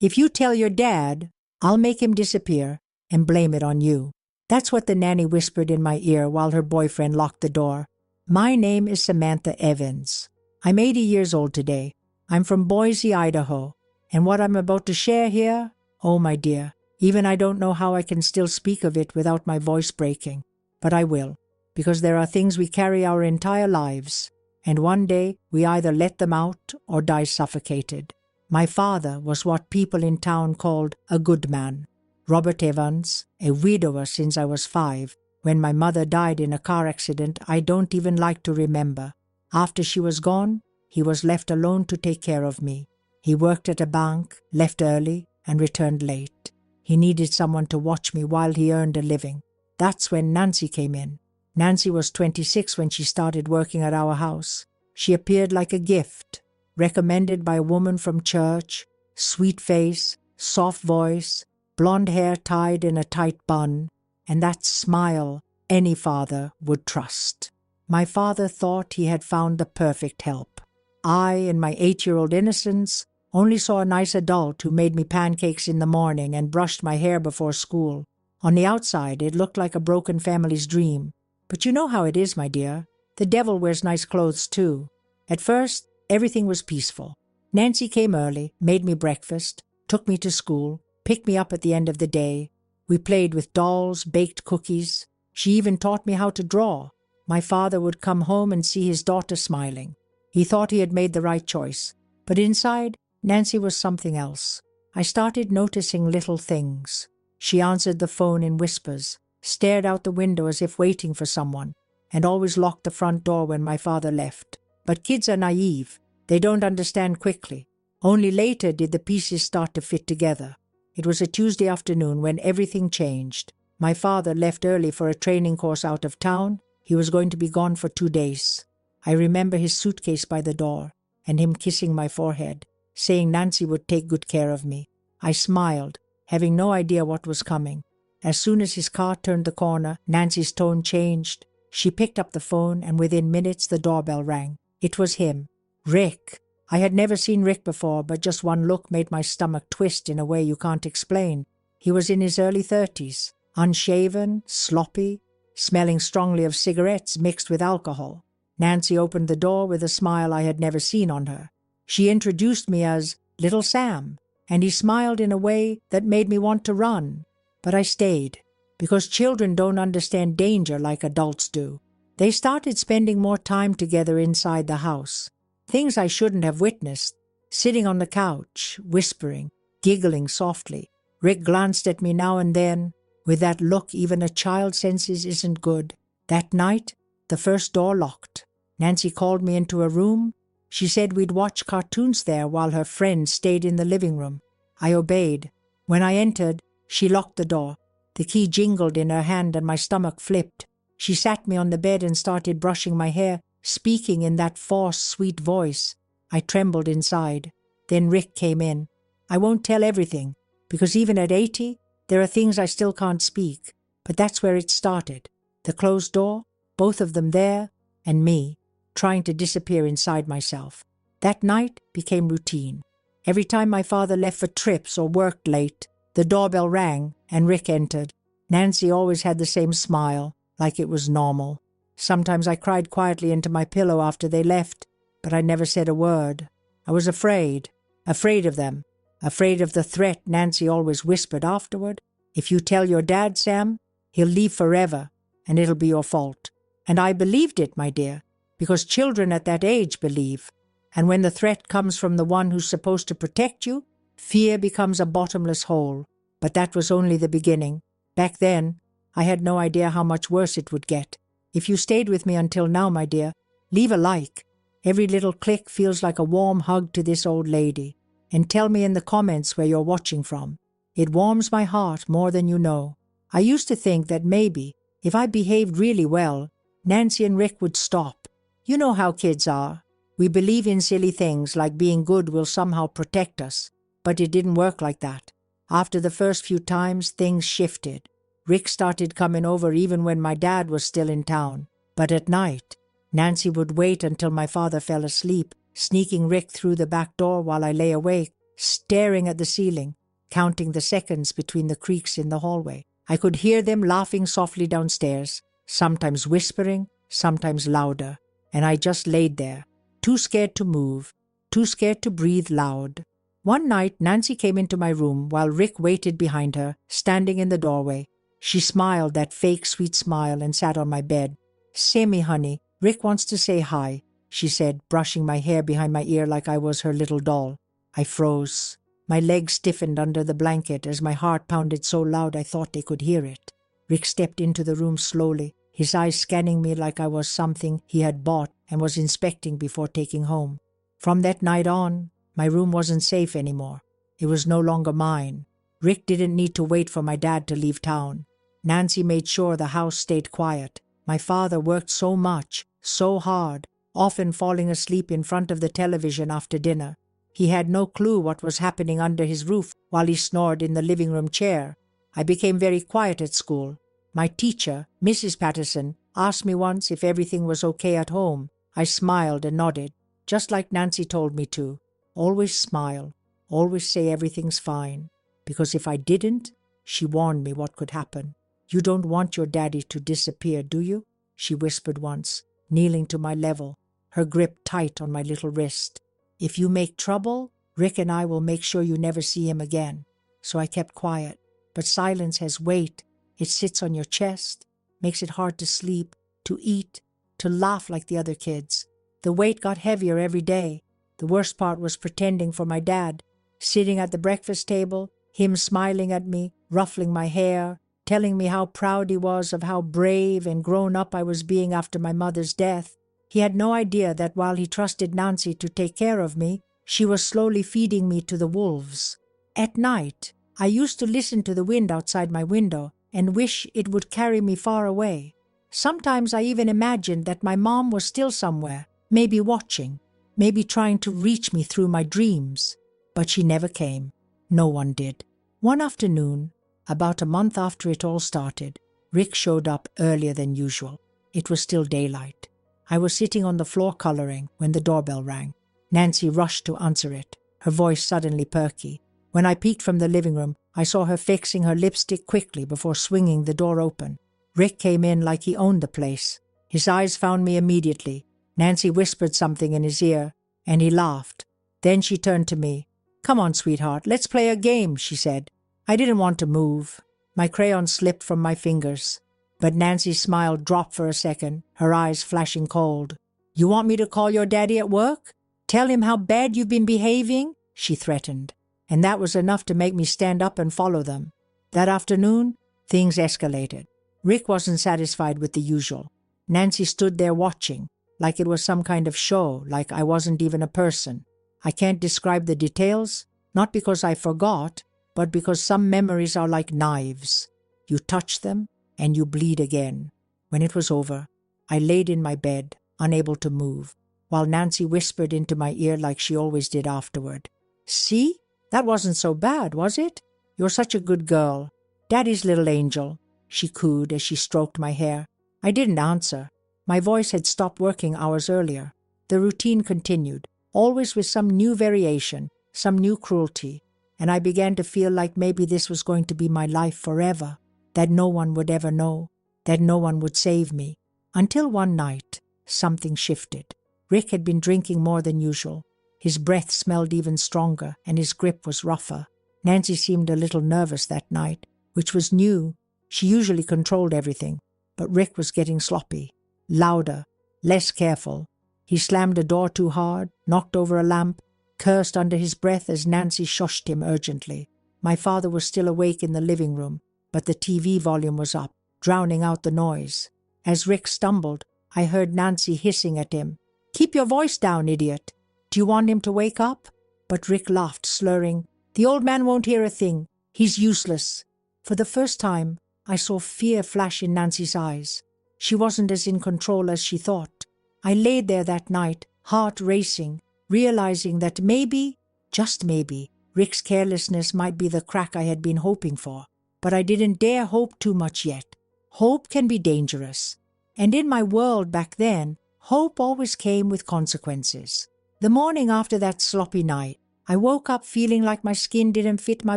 If you tell your dad, I'll make him disappear and blame it on you." That's what the nanny whispered in my ear while her boyfriend locked the door. "My name is Samantha Evans. I'm 80 years old today. I'm from Boise, Idaho. And what I'm about to share here, oh my dear, even I don't know how I can still speak of it without my voice breaking. But I will, because there are things we carry our entire lives, and one day we either let them out or die suffocated. My father was what people in town called a good man. Robert Evans, a widower since I was 5, when my mother died in a car accident I don't even like to remember. After she was gone, he was left alone to take care of me. He worked at a bank, left early, and returned late. He needed someone to watch me while he earned a living. That's when Nancy came in. Nancy was 26 when she started working at our house. She appeared like a gift, recommended by a woman from church, sweet face, soft voice, blonde hair tied in a tight bun, and that smile any father would trust. My father thought he had found the perfect help. I, in my 8-year-old innocence, only saw a nice adult who made me pancakes in the morning and brushed my hair before school. On the outside, it looked like a broken family's dream. But you know how it is, my dear. The devil wears nice clothes too. At first, everything was peaceful. Nancy came early, made me breakfast, took me to school, picked me up at the end of the day. We played with dolls, baked cookies. She even taught me how to draw. My father would come home and see his daughter smiling. He thought he had made the right choice. But inside, Nancy was something else. I started noticing little things. She answered the phone in whispers, stared out the window as if waiting for someone, and always locked the front door when my father left. But kids are naive. They don't understand quickly. Only later did the pieces start to fit together. It was a Tuesday afternoon when everything changed. My father left early for a training course out of town. He was going to be gone for 2 days. I remember his suitcase by the door and him kissing my forehead, saying Nancy would take good care of me. I smiled, having no idea what was coming. As soon as his car turned the corner, Nancy's tone changed. She picked up the phone, and within minutes the doorbell rang. It was him, Rick. I had never seen Rick before, but just one look made my stomach twist in a way you can't explain. He was in his early 30s, unshaven, sloppy, smelling strongly of cigarettes mixed with alcohol. Nancy opened the door with a smile I had never seen on her. She introduced me as Little Sam, and he smiled in a way that made me want to run. But I stayed, because children don't understand danger like adults do. They started spending more time together inside the house. Things I shouldn't have witnessed, sitting on the couch, whispering, giggling softly. Rick glanced at me now and then, with that look even a child senses isn't good. That night, the first door locked. Nancy called me into a room. She said we'd watch cartoons there while her friends stayed in the living room. I obeyed. When I entered, she locked the door. The key jingled in her hand and my stomach flipped. She sat me on the bed and started brushing my hair, speaking in that forced, sweet voice. I trembled inside. Then Rick came in. I won't tell everything, because even at 80, there are things I still can't speak. But that's where it started. The closed door, both of them there, and me, trying to disappear inside myself. That night became routine. Every time my father left for trips or worked late, the doorbell rang and Rick entered. Nancy always had the same smile, like it was normal. Sometimes I cried quietly into my pillow after they left, but I never said a word. I was afraid of them, afraid of the threat Nancy always whispered afterward. If you tell your dad, Sam, he'll leave forever, and it'll be your fault. And I believed it, my dear, because children at that age believe. And when the threat comes from the one who's supposed to protect you, fear becomes a bottomless hole. But that was only the beginning. Back then, I had no idea how much worse it would get. If you stayed with me until now, my dear, leave a like. Every little click feels like a warm hug to this old lady. And tell me in the comments where you're watching from. It warms my heart more than you know. I used to think that maybe, if I behaved really well, Nancy and Rick would stop. You know how kids are. We believe in silly things like being good will somehow protect us. But it didn't work like that. After the first few times, things shifted. Rick started coming over even when my dad was still in town. But at night, Nancy would wait until my father fell asleep, sneaking Rick through the back door while I lay awake. staring at the ceiling, counting the seconds between the creaks in the hallway. I could hear them laughing softly downstairs, sometimes whispering, sometimes louder, and I just laid there, too scared to move, too scared to breathe loud. One night, Nancy came into my room while Rick waited behind her, standing in the doorway. She smiled that fake sweet smile and sat on my bed. "Say me, honey, Rick wants to say hi," she said, brushing my hair behind my ear like I was her little doll. I froze. My legs stiffened under the blanket as my heart pounded so loud I thought they could hear it. Rick stepped into the room slowly, his eyes scanning me like I was something he had bought and was inspecting before taking home. From that night on, my room wasn't safe anymore. It was no longer mine. Rick didn't need to wait for my dad to leave town. Nancy made sure the house stayed quiet. My father worked so much, so hard, often falling asleep in front of the television after dinner. He had no clue what was happening under his roof while he snored in the living room chair. I became very quiet at school. My teacher, Mrs. Patterson, asked me once if everything was okay at home. I smiled and nodded, just like Nancy told me to. Always smile, always say everything's fine. Because if I didn't, she warned me what could happen. "You don't want your daddy to disappear, do you?" she whispered once, kneeling to my level, her grip tight on my little wrist. "If you make trouble, Rick and I will make sure you never see him again." So I kept quiet. But silence has weight. It sits on your chest, makes it hard to sleep, to eat, to laugh like the other kids. The weight got heavier every day. The worst part was pretending for my dad, sitting at the breakfast table, him smiling at me, ruffling my hair, telling me how proud he was of how brave and grown up I was being after my mother's death. He had no idea that while he trusted Nancy to take care of me, she was slowly feeding me to the wolves. At night, I used to listen to the wind outside my window and wish it would carry me far away. Sometimes I even imagined that my mom was still somewhere, maybe watching, maybe trying to reach me through my dreams. But she never came. No one did. One afternoon, about a month after it all started, Rick showed up earlier than usual. It was still daylight. I was sitting on the floor coloring when the doorbell rang. Nancy rushed to answer it, her voice suddenly perky. When I peeked from the living room, I saw her fixing her lipstick quickly before swinging the door open. Rick came in like he owned the place. His eyes found me immediately. Nancy whispered something in his ear, and he laughed. Then she turned to me. "Come on, sweetheart, let's play a game," she said. I didn't want to move. My crayon slipped from my fingers. But Nancy's smile dropped for a second, her eyes flashing cold. "You want me to call your daddy at work? Tell him how bad you've been behaving?" she threatened. And that was enough to make me stand up and follow them. That afternoon, things escalated. Rick wasn't satisfied with the usual. Nancy stood there watching, like it was some kind of show, like I wasn't even a person. I can't describe the details, not because I forgot, but because some memories are like knives. You touch them, and you bleed again. When it was over, I laid in my bed, unable to move, while Nancy whispered into my ear like she always did afterward. "See? That wasn't so bad, was it? You're such a good girl. Daddy's little angel," she cooed as she stroked my hair. I didn't answer. My voice had stopped working hours earlier. The routine continued, always with some new variation, some new cruelty, and I began to feel like maybe this was going to be my life forever, that no one would ever know, that no one would save me. Until one night, something shifted. Rick had been drinking more than usual. His breath smelled even stronger, and his grip was rougher. Nancy seemed a little nervous that night, which was new. She usually controlled everything, but Rick was getting sloppy, louder, less careful. He slammed a door too hard, knocked over a lamp, cursed under his breath as Nancy shushed him urgently. My father was still awake in the living room, but the TV volume was up, drowning out the noise. As Rick stumbled, I heard Nancy hissing at him. "Keep your voice down, idiot. Do you want him to wake up?" But Rick laughed, slurring, "The old man won't hear a thing. He's useless." For the first time, I saw fear flash in Nancy's eyes. She wasn't as in control as she thought. I laid there that night, heart racing, realizing that maybe, just maybe, Rick's carelessness might be the crack I had been hoping for. But I didn't dare hope too much yet. Hope can be dangerous. And in my world back then, hope always came with consequences. The morning after that sloppy night, I woke up feeling like my skin didn't fit my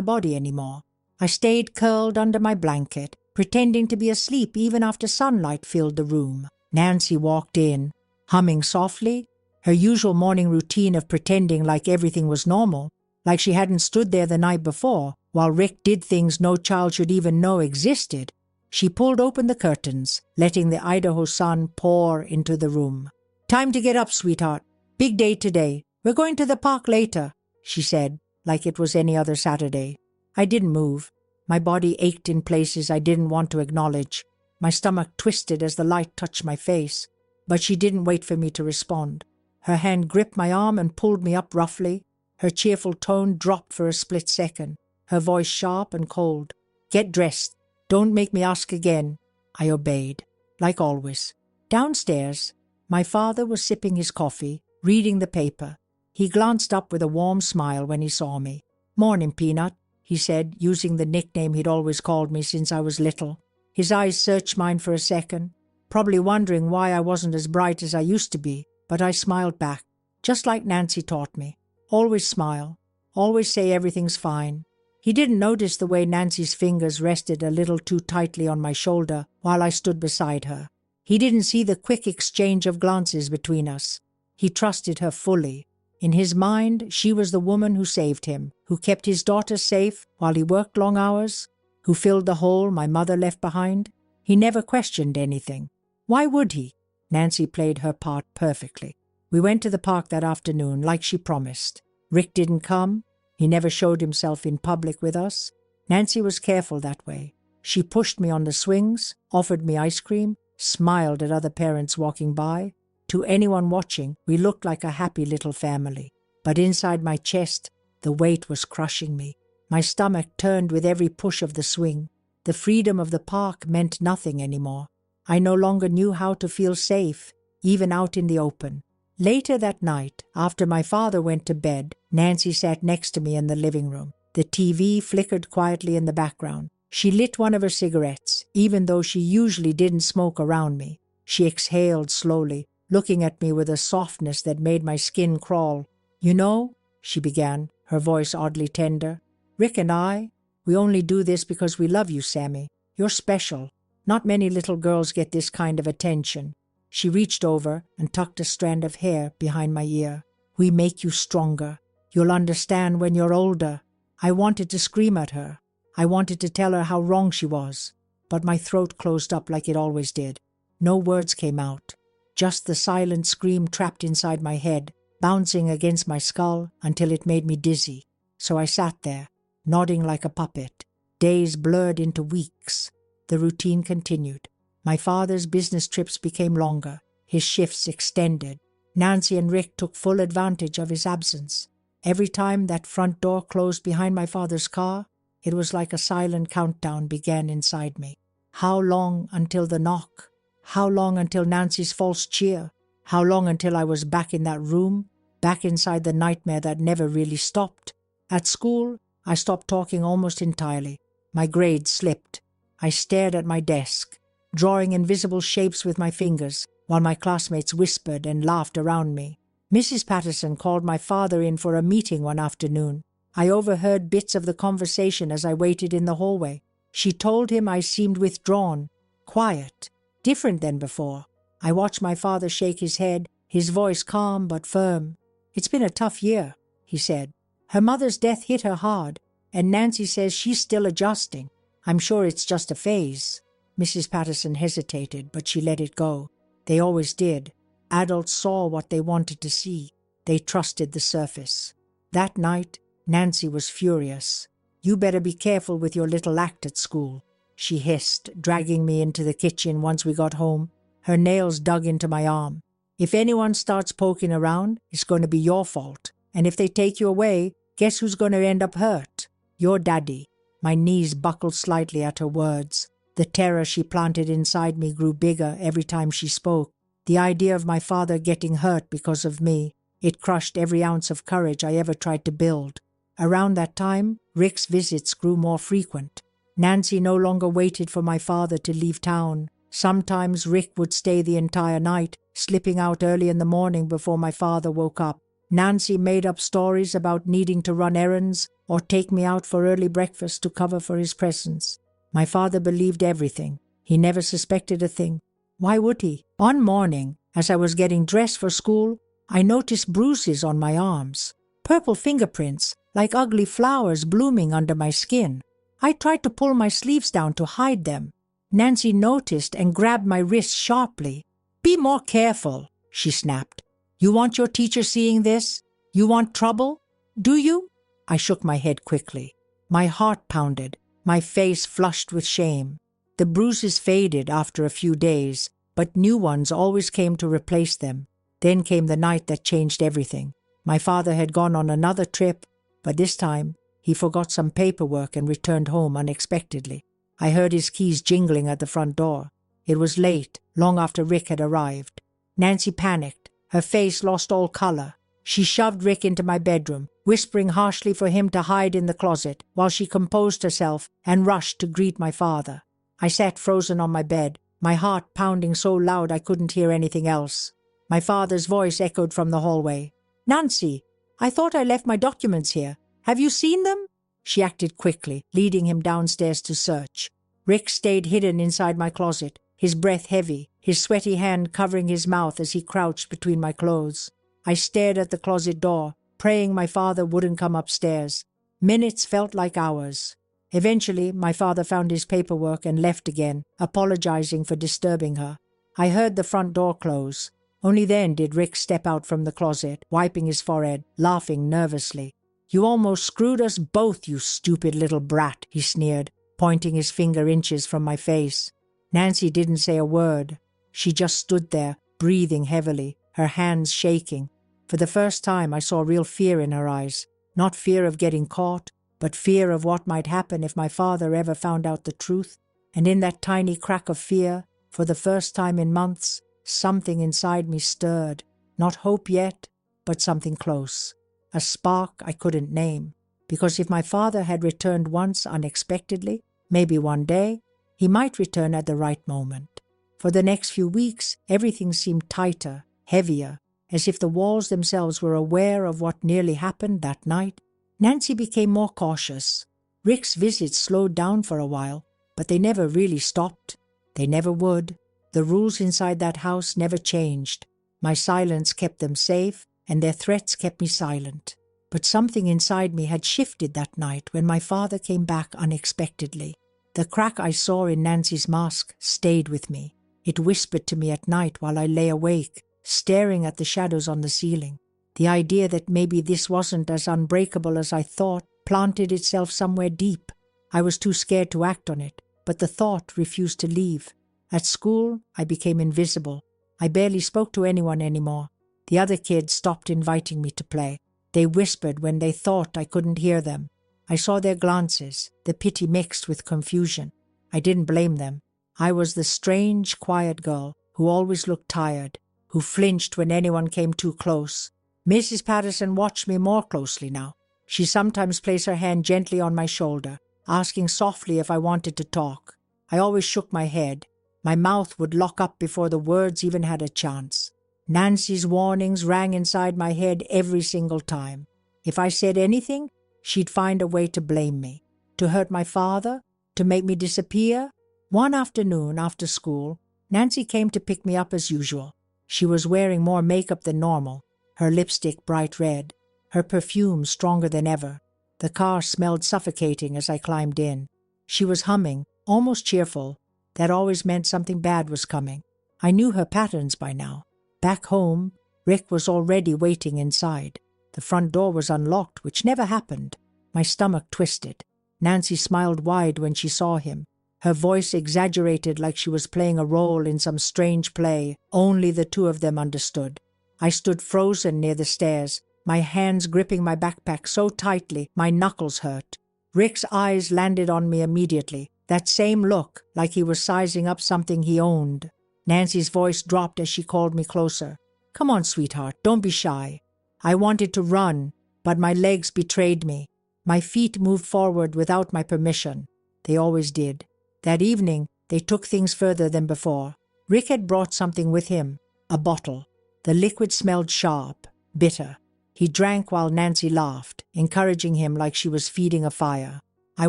body anymore. I stayed curled under my blanket, pretending to be asleep even after sunlight filled the room. Nancy walked in, humming softly, her usual morning routine of pretending like everything was normal, like she hadn't stood there the night before, while Rick did things no child should even know existed. She pulled open the curtains, letting the Idaho sun pour into the room. "Time to get up, sweetheart. Big day today. We're going to the park later," she said, like it was any other Saturday. I didn't move. My body ached in places I didn't want to acknowledge. My stomach twisted as the light touched my face, but she didn't wait for me to respond. Her hand gripped my arm and pulled me up roughly. Her cheerful tone dropped for a split second, her voice sharp and cold. "Get dressed. Don't make me ask again." I obeyed, like always. Downstairs, my father was sipping his coffee, reading the paper. He glanced up with a warm smile when he saw me. "Morning, Peanut," he said, using the nickname he'd always called me since I was little. His eyes searched mine for a second, probably wondering why I wasn't as bright as I used to be, but I smiled back, just like Nancy taught me. Always smile. Always say everything's fine. He didn't notice the way Nancy's fingers rested a little too tightly on my shoulder while I stood beside her. He didn't see the quick exchange of glances between us. He trusted her fully. In his mind, she was the woman who saved him, who kept his daughter safe while he worked long hours, who filled the hole my mother left behind. He never questioned anything. Why would he? Nancy played her part perfectly. We went to the park that afternoon, like she promised. Rick didn't come. He never showed himself in public with us. Nancy was careful that way. She pushed me on the swings, offered me ice cream, smiled at other parents walking by. To anyone watching, we looked like a happy little family. But inside my chest, the weight was crushing me. My stomach turned with every push of the swing. The freedom of the park meant nothing anymore. I no longer knew how to feel safe, even out in the open. Later that night, after my father went to bed, Nancy sat next to me in the living room. The TV flickered quietly in the background. She lit one of her cigarettes, even though she usually didn't smoke around me. She exhaled slowly, looking at me with a softness that made my skin crawl. "You know," she began, her voice oddly tender, "Rick and we only do this because we love you, Sammy. You're special. Not many little girls get this kind of attention." She reached over and tucked a strand of hair behind my ear. "We make you stronger. You'll understand when you're older." I wanted to scream at her. I wanted to tell her how wrong she was, but my throat closed up like it always did. No words came out, just the silent scream trapped inside my head, bouncing against my skull until it made me dizzy. So I sat there, nodding like a puppet. Days blurred into weeks. The routine continued. My father's business trips became longer. His shifts extended. Nancy and Rick took full advantage of his absence. Every time that front door closed behind my father's car, it was like a silent countdown began inside me. How long until the knock? How long until Nancy's false cheer? How long until I was back in that room, back inside the nightmare that never really stopped? At school, I stopped talking almost entirely. My grades slipped. I stared at my desk, drawing invisible shapes with my fingers, while my classmates whispered and laughed around me. Mrs. Patterson called my father in for a meeting one afternoon. I overheard bits of the conversation as I waited in the hallway. She told him I seemed withdrawn, quiet, different than before. I watched my father shake his head, his voice calm but firm. "It's been a tough year," he said. "Her mother's death hit her hard, and Nancy says she's still adjusting. I'm sure it's just a phase." Mrs. Patterson hesitated, but she let it go. They always did. Adults saw what they wanted to see. They trusted the surface. That night, Nancy was furious. "You better be careful with your little act at school," she hissed, dragging me into the kitchen once we got home. Her nails dug into my arm. "If anyone starts poking around, it's going to be your fault. And if they take you away, guess who's going to end up hurt? Your daddy." My knees buckled slightly at her words. The terror she planted inside me grew bigger every time she spoke. The idea of my father getting hurt because of me, it crushed every ounce of courage I ever tried to build. Around that time, Rick's visits grew more frequent. Nancy no longer waited for my father to leave town. Sometimes Rick would stay the entire night, slipping out early in the morning before my father woke up. Nancy made up stories about needing to run errands or take me out for early breakfast to cover for his presence. My father believed everything. He never suspected a thing. Why would he? One morning, as I was getting dressed for school, I noticed bruises on my arms. Purple fingerprints, like ugly flowers blooming under my skin. I tried to pull my sleeves down to hide them. Nancy noticed and grabbed my wrist sharply. "Be more careful," she snapped. "You want your teacher seeing this? You want trouble? Do you?" I shook my head quickly. My heart pounded, my face flushed with shame. The bruises faded after a few days, but new ones always came to replace them. Then came the night that changed everything. My father had gone on another trip, but this time he forgot some paperwork and returned home unexpectedly. I heard his keys jingling at the front door. It was late, long after Rick had arrived. Nancy panicked. Her face lost all color. She shoved Rick into my bedroom, whispering harshly for him to hide in the closet, while she composed herself and rushed to greet my father. I sat frozen on my bed, my heart pounding so loud I couldn't hear anything else. My father's voice echoed from the hallway. "Nancy, I thought I left my documents here. Have you seen them?" She acted quickly, leading him downstairs to search. Rick stayed hidden inside my closet, his breath heavy, his sweaty hand covering his mouth as he crouched between my clothes. I stared at the closet door, praying my father wouldn't come upstairs. Minutes felt like hours. Eventually, my father found his paperwork and left again, apologizing for disturbing her. I heard the front door close. Only then did Rick step out from the closet, wiping his forehead, laughing nervously. "You almost screwed us both, you stupid little brat," he sneered, pointing his finger inches from my face. Nancy didn't say a word. She just stood there, breathing heavily, her hands shaking. For the first time I saw real fear in her eyes. Not fear of getting caught, but fear of what might happen if my father ever found out the truth. And in that tiny crack of fear, for the first time in months, something inside me stirred. Not hope yet, but something close. A spark I couldn't name. Because if my father had returned once unexpectedly, maybe one day, he might return at the right moment. For the next few weeks, everything seemed tighter, heavier, as if the walls themselves were aware of what nearly happened that night. Nancy became more cautious. Rick's visits slowed down for a while, but they never really stopped. They never would. The rules inside that house never changed. My silence kept them safe, and their threats kept me silent. But something inside me had shifted that night when my father came back unexpectedly. The crack I saw in Nancy's mask stayed with me. It whispered to me at night while I lay awake, staring at the shadows on the ceiling. The idea that maybe this wasn't as unbreakable as I thought planted itself somewhere deep. I was too scared to act on it, but the thought refused to leave. At school, I became invisible. I barely spoke to anyone anymore. The other kids stopped inviting me to play. They whispered when they thought I couldn't hear them. I saw their glances, the pity mixed with confusion. I didn't blame them. I was the strange, quiet girl who always looked tired, who flinched when anyone came too close. Mrs. Patterson watched me more closely now. She sometimes placed her hand gently on my shoulder, asking softly if I wanted to talk. I always shook my head. My mouth would lock up before the words even had a chance. Nancy's warnings rang inside my head every single time. If I said anything, she'd find a way to blame me, to hurt my father, to make me disappear. One afternoon after school, Nancy came to pick me up as usual. She was wearing more makeup than normal, her lipstick bright red, her perfume stronger than ever. The car smelled suffocating as I climbed in. She was humming, almost cheerful. That always meant something bad was coming. I knew her patterns by now. Back home, Rick was already waiting inside. The front door was unlocked, which never happened. My stomach twisted. Nancy smiled wide when she saw him. Her voice exaggerated like she was playing a role in some strange play only the two of them understood. I stood frozen near the stairs, my hands gripping my backpack so tightly my knuckles hurt. Rick's eyes landed on me immediately, that same look like he was sizing up something he owned. Nancy's voice dropped as she called me closer. "Come on, sweetheart, don't be shy." I wanted to run, but my legs betrayed me. My feet moved forward without my permission. They always did. That evening, they took things further than before. Rick had brought something with him, a bottle. The liquid smelled sharp, bitter. He drank while Nancy laughed, encouraging him like she was feeding a fire. I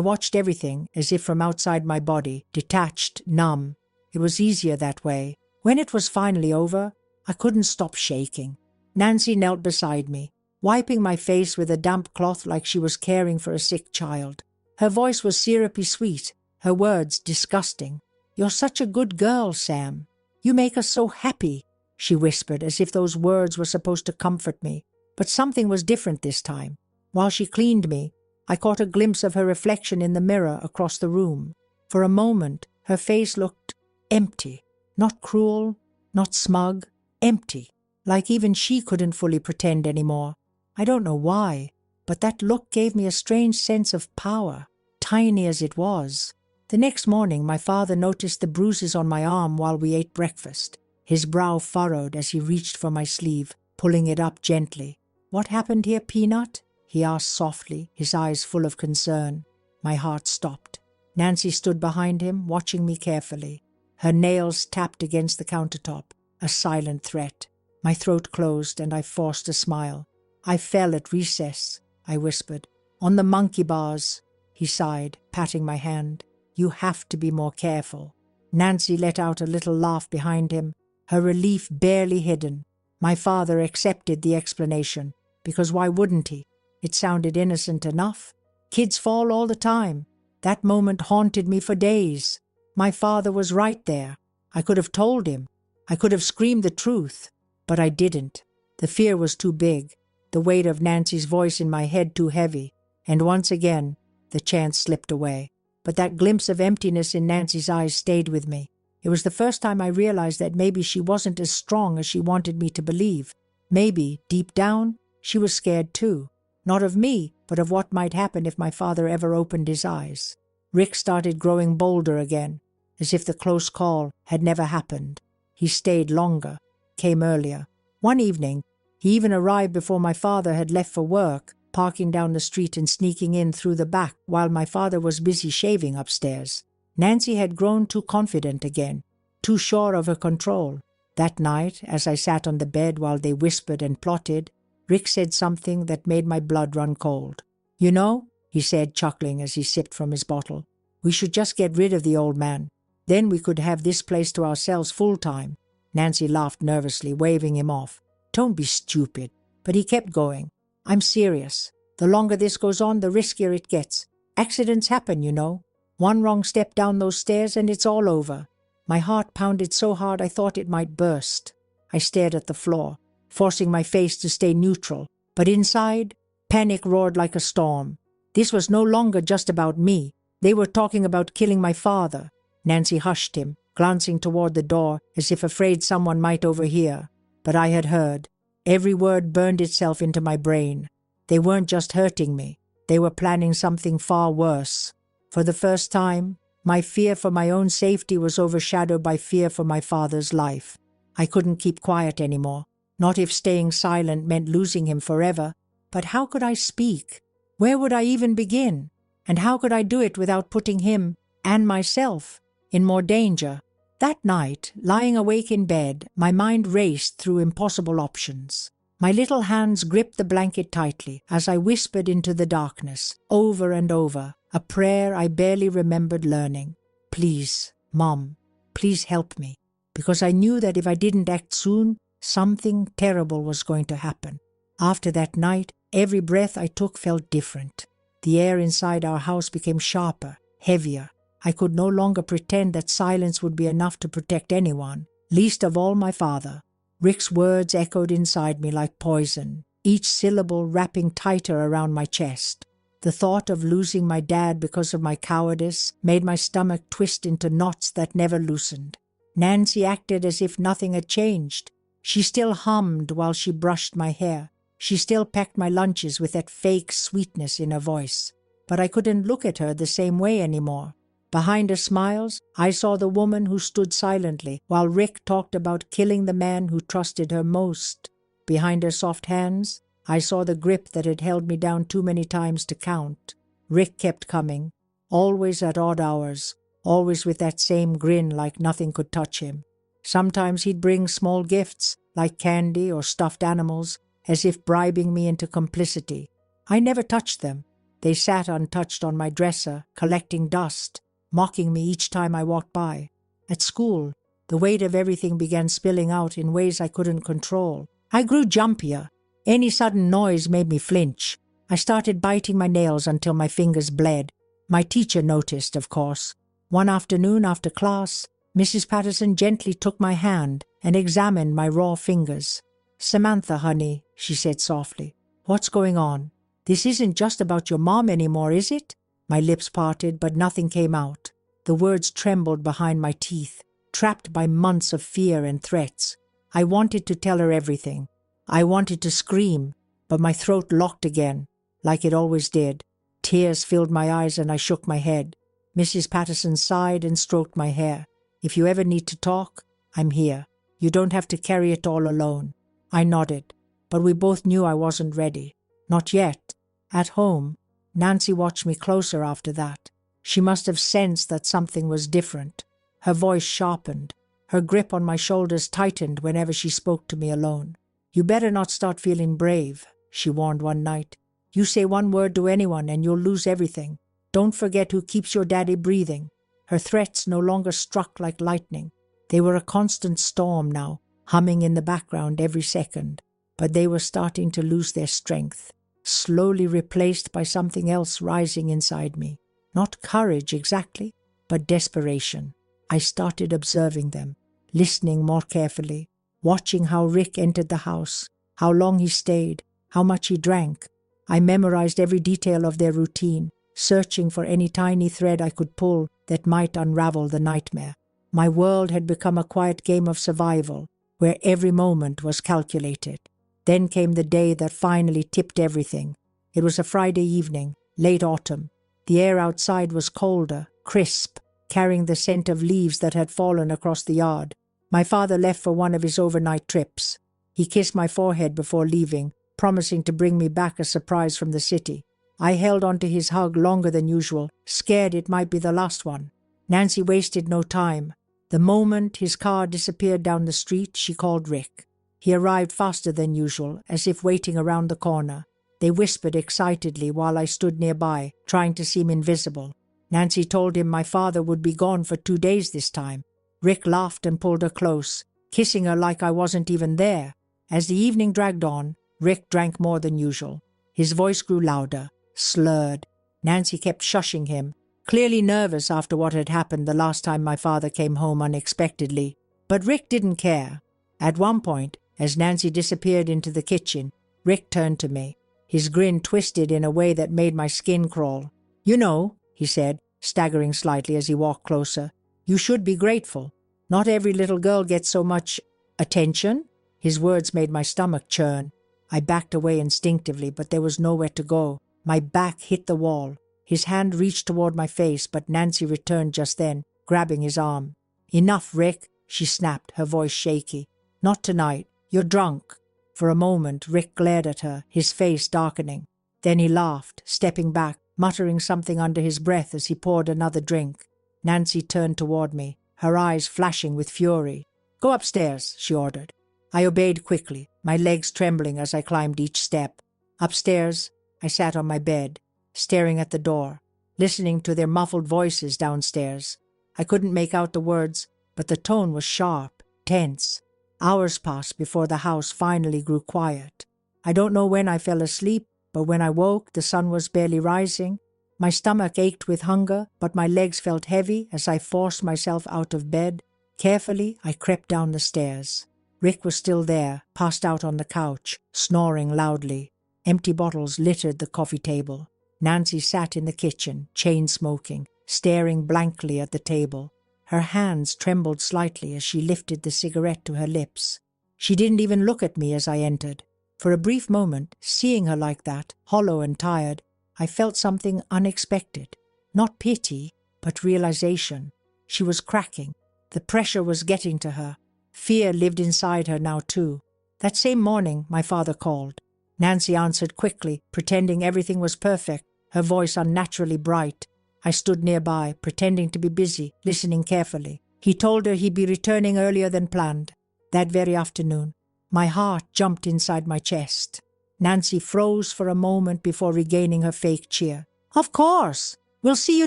watched everything as if from outside my body, detached, numb. It was easier that way. When it was finally over, I couldn't stop shaking. Nancy knelt beside me, wiping my face with a damp cloth like she was caring for a sick child. Her voice was syrupy sweet, her words disgusting. "You're such a good girl, Sam. You make us so happy," she whispered, as if those words were supposed to comfort me. But something was different this time. While she cleaned me, I caught a glimpse of her reflection in the mirror across the room. For a moment, her face looked empty. Not cruel, not smug, empty. Like even she couldn't fully pretend anymore. I don't know why, but that look gave me a strange sense of power, tiny as it was. The next morning, my father noticed the bruises on my arm while we ate breakfast. His brow furrowed as he reached for my sleeve, pulling it up gently. "What happened here, Peanut?" he asked softly, his eyes full of concern. My heart stopped. Nancy stood behind him, watching me carefully. Her nails tapped against the countertop, a silent threat. My throat closed and I forced a smile. "I fell at recess," I whispered. "On the monkey bars," he sighed, patting my hand. "You have to be more careful." Nancy let out a little laugh behind him, her relief barely hidden. My father accepted the explanation, because why wouldn't he? It sounded innocent enough. Kids fall all the time. That moment haunted me for days. My father was right there. I could have told him. I could have screamed the truth. But I didn't. The fear was too big, the weight of Nancy's voice in my head too heavy, and once again the chance slipped away. But that glimpse of emptiness in Nancy's eyes stayed with me. It was the first time I realized that maybe she wasn't as strong as she wanted me to believe. Maybe, deep down, she was scared too. Not of me, but of what might happen if my father ever opened his eyes. Rick started growing bolder again, as if the close call had never happened. He stayed longer, came earlier. One evening, he even arrived before my father had left for work, parking down the street and sneaking in through the back while my father was busy shaving upstairs. Nancy had grown too confident again, too sure of her control. That night, as I sat on the bed while they whispered and plotted, Rick said something that made my blood run cold. "You know," he said, chuckling as he sipped from his bottle, "we should just get rid of the old man. Then we could have this place to ourselves full-time." Nancy laughed nervously, waving him off. "Don't be stupid." But he kept going. "I'm serious. The longer this goes on, the riskier it gets. Accidents happen, you know. One wrong step down those stairs and it's all over." My heart pounded so hard I thought it might burst. I stared at the floor, forcing my face to stay neutral. But inside, panic roared like a storm. This was no longer just about me. They were talking about killing my father. Nancy hushed him, glancing toward the door as if afraid someone might overhear. But I had heard. Every word burned itself into my brain. They weren't just hurting me. They were planning something far worse. For the first time, my fear for my own safety was overshadowed by fear for my father's life. I couldn't keep quiet anymore, not if staying silent meant losing him forever. But how could I speak? Where would I even begin? And how could I do it without putting him, and myself, in more danger? That night, lying awake in bed, my mind raced through impossible options. My little hands gripped the blanket tightly as I whispered into the darkness, over and over, a prayer I barely remembered learning. "Please, Mom, please help me." Because I knew that if I didn't act soon, something terrible was going to happen. After that night, every breath I took felt different. The air inside our house became sharper, heavier. I could no longer pretend that silence would be enough to protect anyone, least of all my father. Rick's words echoed inside me like poison, each syllable wrapping tighter around my chest. The thought of losing my dad because of my cowardice made my stomach twist into knots that never loosened. Nancy acted as if nothing had changed. She still hummed while she brushed my hair. She still packed my lunches with that fake sweetness in her voice. But I couldn't look at her the same way anymore. Behind her smiles, I saw the woman who stood silently while Rick talked about killing the man who trusted her most. Behind her soft hands, I saw the grip that had held me down too many times to count. Rick kept coming, always at odd hours, always with that same grin like nothing could touch him. Sometimes he'd bring small gifts, like candy or stuffed animals, as if bribing me into complicity. I never touched them. They sat untouched on my dresser, collecting dust, mocking me each time I walked by. At school, the weight of everything began spilling out in ways I couldn't control. I grew jumpier. Any sudden noise made me flinch. I started biting my nails until my fingers bled. My teacher noticed, of course. One afternoon after class, Mrs. Patterson gently took my hand and examined my raw fingers. "Samantha, honey," she said softly, "what's going on? This isn't just about your mom anymore, is it?" My lips parted, but nothing came out. The words trembled behind my teeth, trapped by months of fear and threats. I wanted to tell her everything. I wanted to scream, but my throat locked again, like it always did. Tears filled my eyes and I shook my head. Mrs. Patterson sighed and stroked my hair. "If you ever need to talk, I'm here. You don't have to carry it all alone." I nodded, but we both knew I wasn't ready. Not yet. At home, Nancy watched me closer after that. She must have sensed that something was different. Her voice sharpened. Her grip on my shoulders tightened whenever she spoke to me alone. "You better not start feeling brave," she warned one night. "You say one word to anyone and you'll lose everything. Don't forget who keeps your daddy breathing." Her threats no longer struck like lightning. They were a constant storm now, humming in the background every second. But they were starting to lose their strength, slowly replaced by something else rising inside me. Not courage exactly, but desperation. I started observing them, listening more carefully, watching how Rick entered the house, how long he stayed, how much he drank. I memorized every detail of their routine, searching for any tiny thread I could pull that might unravel the nightmare. My world had become a quiet game of survival, where every moment was calculated. Then came the day that finally tipped everything. It was a Friday evening, late autumn. The air outside was colder, crisp, carrying the scent of leaves that had fallen across the yard. My father left for one of his overnight trips. He kissed my forehead before leaving, promising to bring me back a surprise from the city. I held onto his hug longer than usual, scared it might be the last one. Nancy wasted no time. The moment his car disappeared down the street, she called Rick. He arrived faster than usual, as if waiting around the corner. They whispered excitedly while I stood nearby, trying to seem invisible. Nancy told him my father would be gone for 2 days this time. Rick laughed and pulled her close, kissing her like I wasn't even there. As the evening dragged on, Rick drank more than usual. His voice grew louder, slurred. Nancy kept shushing him, clearly nervous after what had happened the last time my father came home unexpectedly. But Rick didn't care. At one point, as Nancy disappeared into the kitchen, Rick turned to me. His grin twisted in a way that made my skin crawl. "You know," he said, staggering slightly as he walked closer, "you should be grateful. Not every little girl gets so much attention." His words made my stomach churn. I backed away instinctively, but there was nowhere to go. My back hit the wall. His hand reached toward my face, but Nancy returned just then, grabbing his arm. "Enough, Rick," she snapped, her voice shaky. "Not tonight. You're drunk." For a moment, Rick glared at her, his face darkening. Then he laughed, stepping back, muttering something under his breath as he poured another drink. Nancy turned toward me, her eyes flashing with fury. "Go upstairs," she ordered. I obeyed quickly, my legs trembling as I climbed each step. Upstairs, I sat on my bed, staring at the door, listening to their muffled voices downstairs. I couldn't make out the words, but the tone was sharp, tense. Hours passed before the house finally grew quiet. I don't know when I fell asleep, but when I woke, the sun was barely rising. My stomach ached with hunger, but my legs felt heavy as I forced myself out of bed. Carefully, I crept down the stairs. Rick was still there, passed out on the couch, snoring loudly. Empty bottles littered the coffee table. Nancy sat in the kitchen, chain-smoking, staring blankly at the table. Her hands trembled slightly as she lifted the cigarette to her lips. She didn't even look at me as I entered. For a brief moment, seeing her like that, hollow and tired, I felt something unexpected. Not pity, but realization. She was cracking. The pressure was getting to her. Fear lived inside her now too. That same morning, my father called. Nancy answered quickly, pretending everything was perfect, her voice unnaturally bright. I stood nearby, pretending to be busy, listening carefully. He told her he'd be returning earlier than planned. That very afternoon, My heart jumped inside my chest. Nancy froze for a moment before regaining her fake cheer. "Of course! We'll see you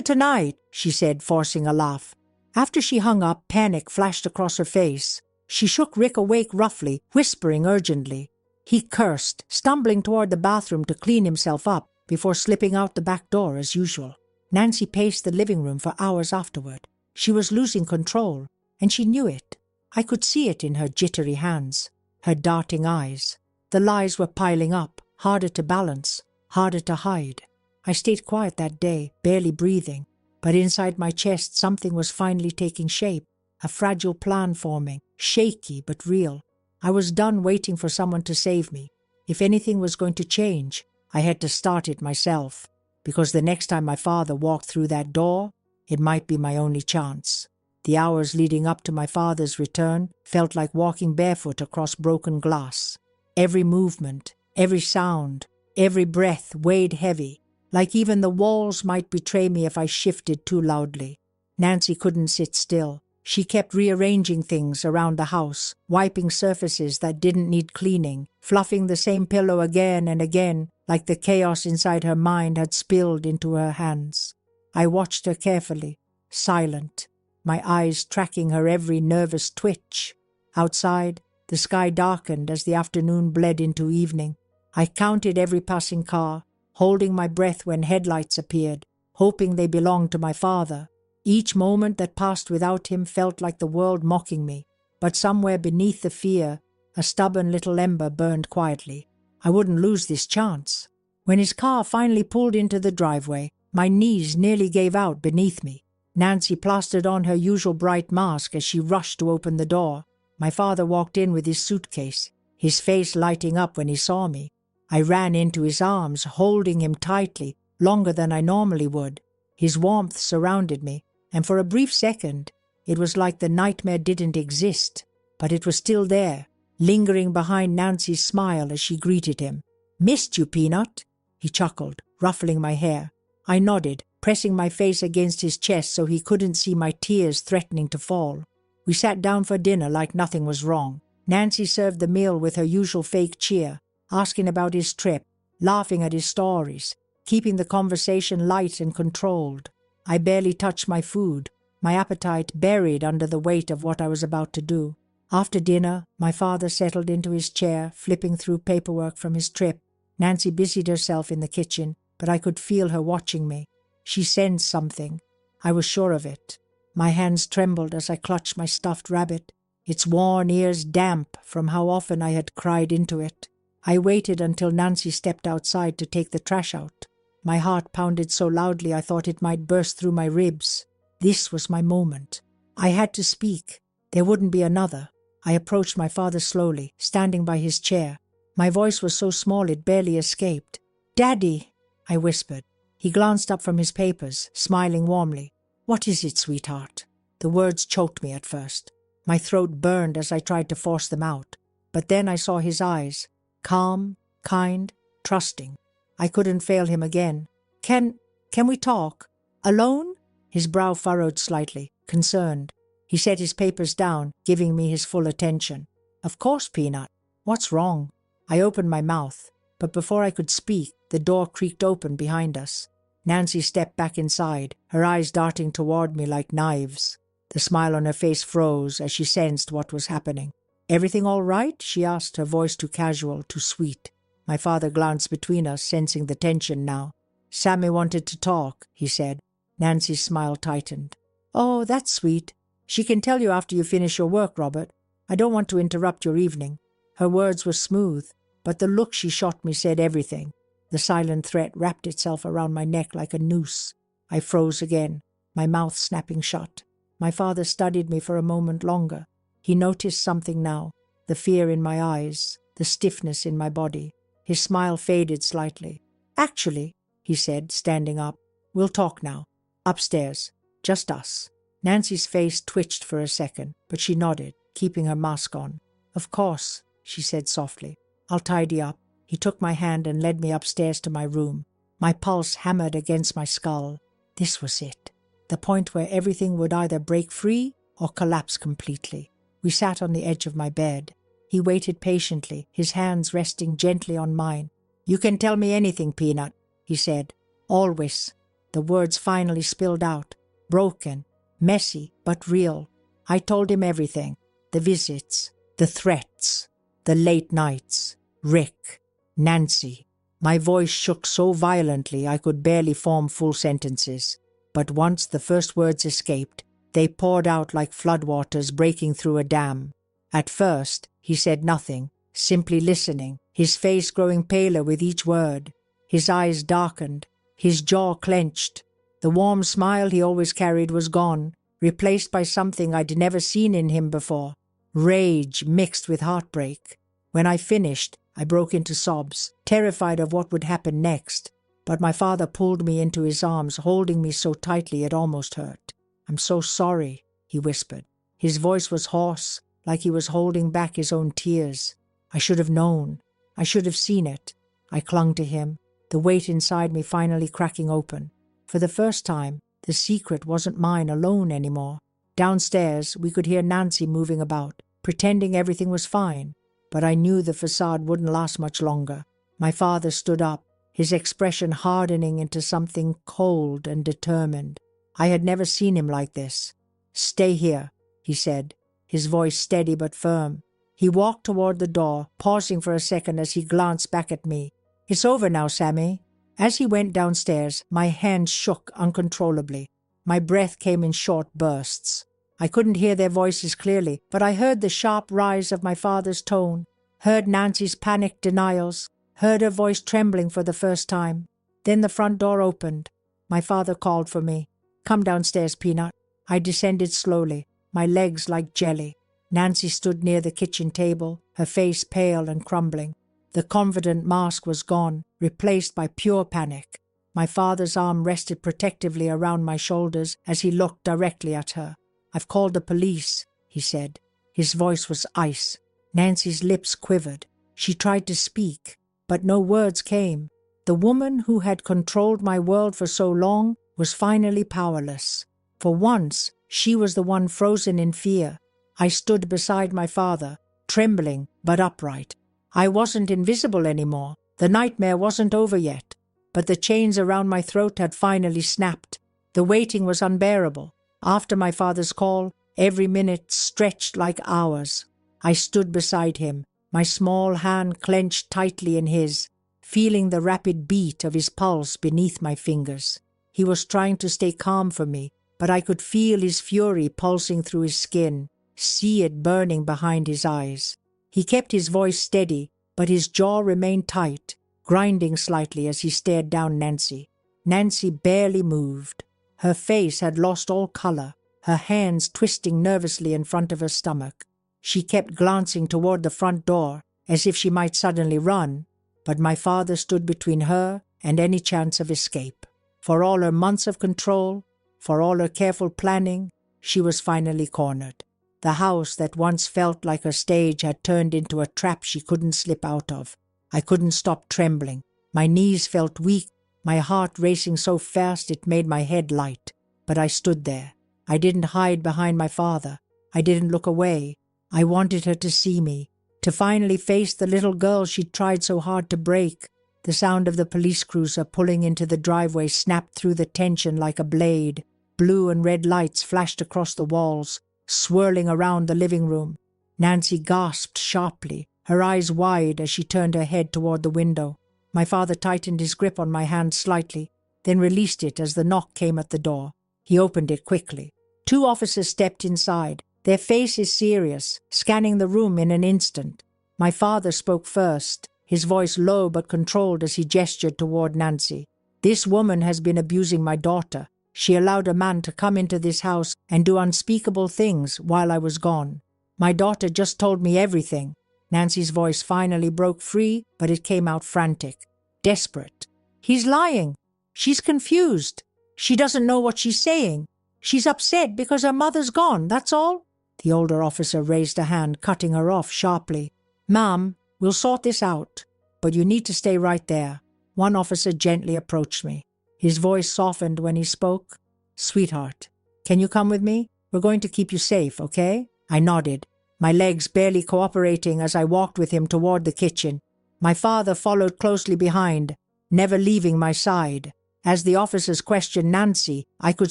tonight," she said, forcing a laugh. After she hung up, panic flashed across her face. She shook Rick awake roughly, whispering urgently. He cursed, stumbling toward the bathroom to clean himself up before slipping out the back door as usual. Nancy paced the living room for hours afterward. She was losing control, and she knew it. I could see it in her jittery hands, her darting eyes. The lies were piling up, harder to balance, harder to hide. I stayed quiet that day, barely breathing, but inside my chest something was finally taking shape, a fragile plan forming, shaky but real. I was done waiting for someone to save me. If anything was going to change, I had to start it myself, because the next time my father walked through that door, it might be my only chance. The hours leading up to my father's return felt like walking barefoot across broken glass. Every movement, every sound, every breath weighed heavy, like even the walls might betray me if I shifted too loudly. Nancy couldn't sit still. She kept rearranging things around the house, wiping surfaces that didn't need cleaning, fluffing the same pillow again and again, like the chaos inside her mind had spilled into her hands. I watched her carefully, silent, my eyes tracking her every nervous twitch. Outside, the sky darkened as the afternoon bled into evening. I counted every passing car, holding my breath when headlights appeared, hoping they belonged to my father. Each moment that passed without him felt like the world mocking me, but somewhere beneath the fear, a stubborn little ember burned quietly. I wouldn't lose this chance. When his car finally pulled into the driveway, my knees nearly gave out beneath me. Nancy plastered on her usual bright mask as she rushed to open the door. My father walked in with his suitcase, his face lighting up when he saw me. I ran into his arms, holding him tightly, longer than I normally would. His warmth surrounded me, and for a brief second, it was like the nightmare didn't exist, but it was still there, lingering behind Nancy's smile as she greeted him. "Missed you, Peanut," he chuckled, ruffling my hair. I nodded, pressing my face against his chest so he couldn't see my tears threatening to fall. We sat down for dinner like nothing was wrong. Nancy served the meal with her usual fake cheer, asking about his trip, laughing at his stories, keeping the conversation light and controlled. I barely touched my food, my appetite buried under the weight of what I was about to do. After dinner, my father settled into his chair, flipping through paperwork from his trip. Nancy busied herself in the kitchen, but I could feel her watching me. She sensed something. I was sure of it. My hands trembled as I clutched my stuffed rabbit, its worn ears damp from how often I had cried into it. I waited until Nancy stepped outside to take the trash out. My heart pounded so loudly I thought it might burst through my ribs. This was my moment. I had to speak. There wouldn't be another. I approached my father slowly, standing by his chair. My voice was so small it barely escaped. "Daddy," I whispered. He glanced up from his papers, smiling warmly. "What is it, sweetheart?" The words choked me at first. My throat burned as I tried to force them out. But then I saw his eyes, calm, kind, trusting. I couldn't fail him again. Can we talk? Alone?" His brow furrowed slightly, concerned. He set his papers down, giving me his full attention. "Of course, Peanut. What's wrong?" I opened my mouth, but before I could speak, the door creaked open behind us. Nancy stepped back inside, her eyes darting toward me like knives. The smile on her face froze as she sensed what was happening. "Everything all right?" she asked, her voice too casual, too sweet. My father glanced between us, sensing the tension now. "Sammy wanted to talk," he said. Nancy's smile tightened. "Oh, that's sweet. She can tell you after you finish your work, Robert. I don't want to interrupt your evening." Her words were smooth, but the look she shot me said everything. The silent threat wrapped itself around my neck like a noose. I froze again, my mouth snapping shut. My father studied me for a moment longer. He noticed something now, the fear in my eyes, the stiffness in my body. His smile faded slightly. "Actually," he said, standing up, "we'll talk now. Upstairs. Just us." Nancy's face twitched for a second, but she nodded, keeping her mask on. "Of course," she said softly. "I'll tidy up." He took my hand and led me upstairs to my room. My pulse hammered against my skull. This was it, the point where everything would either break free or collapse completely. We sat on the edge of my bed. He waited patiently, his hands resting gently on mine. "You can tell me anything, Peanut," he said. "Always." The words finally spilled out, broken, messy, but real. I told him everything. The visits, the threats, the late nights, Rick, Nancy. My voice shook so violently I could barely form full sentences. But once the first words escaped, they poured out like floodwaters breaking through a dam. At first, he said nothing, simply listening, his face growing paler with each word. His eyes darkened, his jaw clenched. The warm smile he always carried was gone, replaced by something I'd never seen in him before. Rage mixed with heartbreak. When I finished, I broke into sobs, terrified of what would happen next. But my father pulled me into his arms, holding me so tightly it almost hurt. "I'm so sorry," he whispered. His voice was hoarse, like he was holding back his own tears. "I should have known. I should have seen it." I clung to him, the weight inside me finally cracking open. For the first time, the secret wasn't mine alone anymore. Downstairs, we could hear Nancy moving about, pretending everything was fine. But I knew the facade wouldn't last much longer. My father stood up, his expression hardening into something cold and determined. I had never seen him like this. "Stay here," he said, his voice steady but firm. He walked toward the door, pausing for a second as he glanced back at me. "It's over now, Sammy." As he went downstairs, my hands shook uncontrollably. My breath came in short bursts. I couldn't hear their voices clearly, but I heard the sharp rise of my father's tone, heard Nancy's panicked denials, heard her voice trembling for the first time. Then the front door opened. My father called for me. "Come downstairs, Peanut." I descended slowly, my legs like jelly. Nancy stood near the kitchen table, her face pale and crumbling. The confident mask was gone, replaced by pure panic. My father's arm rested protectively around my shoulders as he looked directly at her. "I've called the police," he said. His voice was ice. Nancy's lips quivered. She tried to speak, but no words came. The woman who had controlled my world for so long was finally powerless. For once, she was the one frozen in fear. I stood beside my father, trembling but upright. I wasn't invisible anymore. The nightmare wasn't over yet. But the chains around my throat had finally snapped. The waiting was unbearable. After my father's call, every minute stretched like hours. I stood beside him, my small hand clenched tightly in his, feeling the rapid beat of his pulse beneath my fingers. He was trying to stay calm for me, but I could feel his fury pulsing through his skin, see it burning behind his eyes. He kept his voice steady, but his jaw remained tight, grinding slightly as he stared down Nancy. Nancy barely moved. Her face had lost all color, her hands twisting nervously in front of her stomach. She kept glancing toward the front door, as if she might suddenly run, but my father stood between her and any chance of escape. For all her months of control, for all her careful planning, she was finally cornered. The house that once felt like a stage had turned into a trap she couldn't slip out of. I couldn't stop trembling. My knees felt weak, my heart racing so fast it made my head light. But I stood there. I didn't hide behind my father. I didn't look away. I wanted her to see me, to finally face the little girl she'd tried so hard to break. The sound of the police cruiser pulling into the driveway snapped through the tension like a blade. Blue and red lights flashed across the walls, swirling around the living room. Nancy gasped sharply, her eyes wide as she turned her head toward the window. My father tightened his grip on my hand slightly, then released it as the knock came at the door. He opened it quickly. 2 officers stepped inside, their faces serious, scanning the room in an instant. My father spoke first, his voice low but controlled as he gestured toward Nancy. "This woman has been abusing my daughter. She allowed a man to come into this house and do unspeakable things while I was gone. My daughter just told me everything." Nancy's voice finally broke free, but it came out frantic, desperate. "He's lying. She's confused. She doesn't know what she's saying. She's upset because her mother's gone, that's all." The older officer raised a hand, cutting her off sharply. "Ma'am, we'll sort this out, but you need to stay right there." One officer gently approached me. His voice softened when he spoke. "Sweetheart, can you come with me? We're going to keep you safe, okay?" I nodded. my legs barely cooperating as I walked with him toward the kitchen. My father followed closely behind, never leaving my side. As the officers questioned Nancy, I could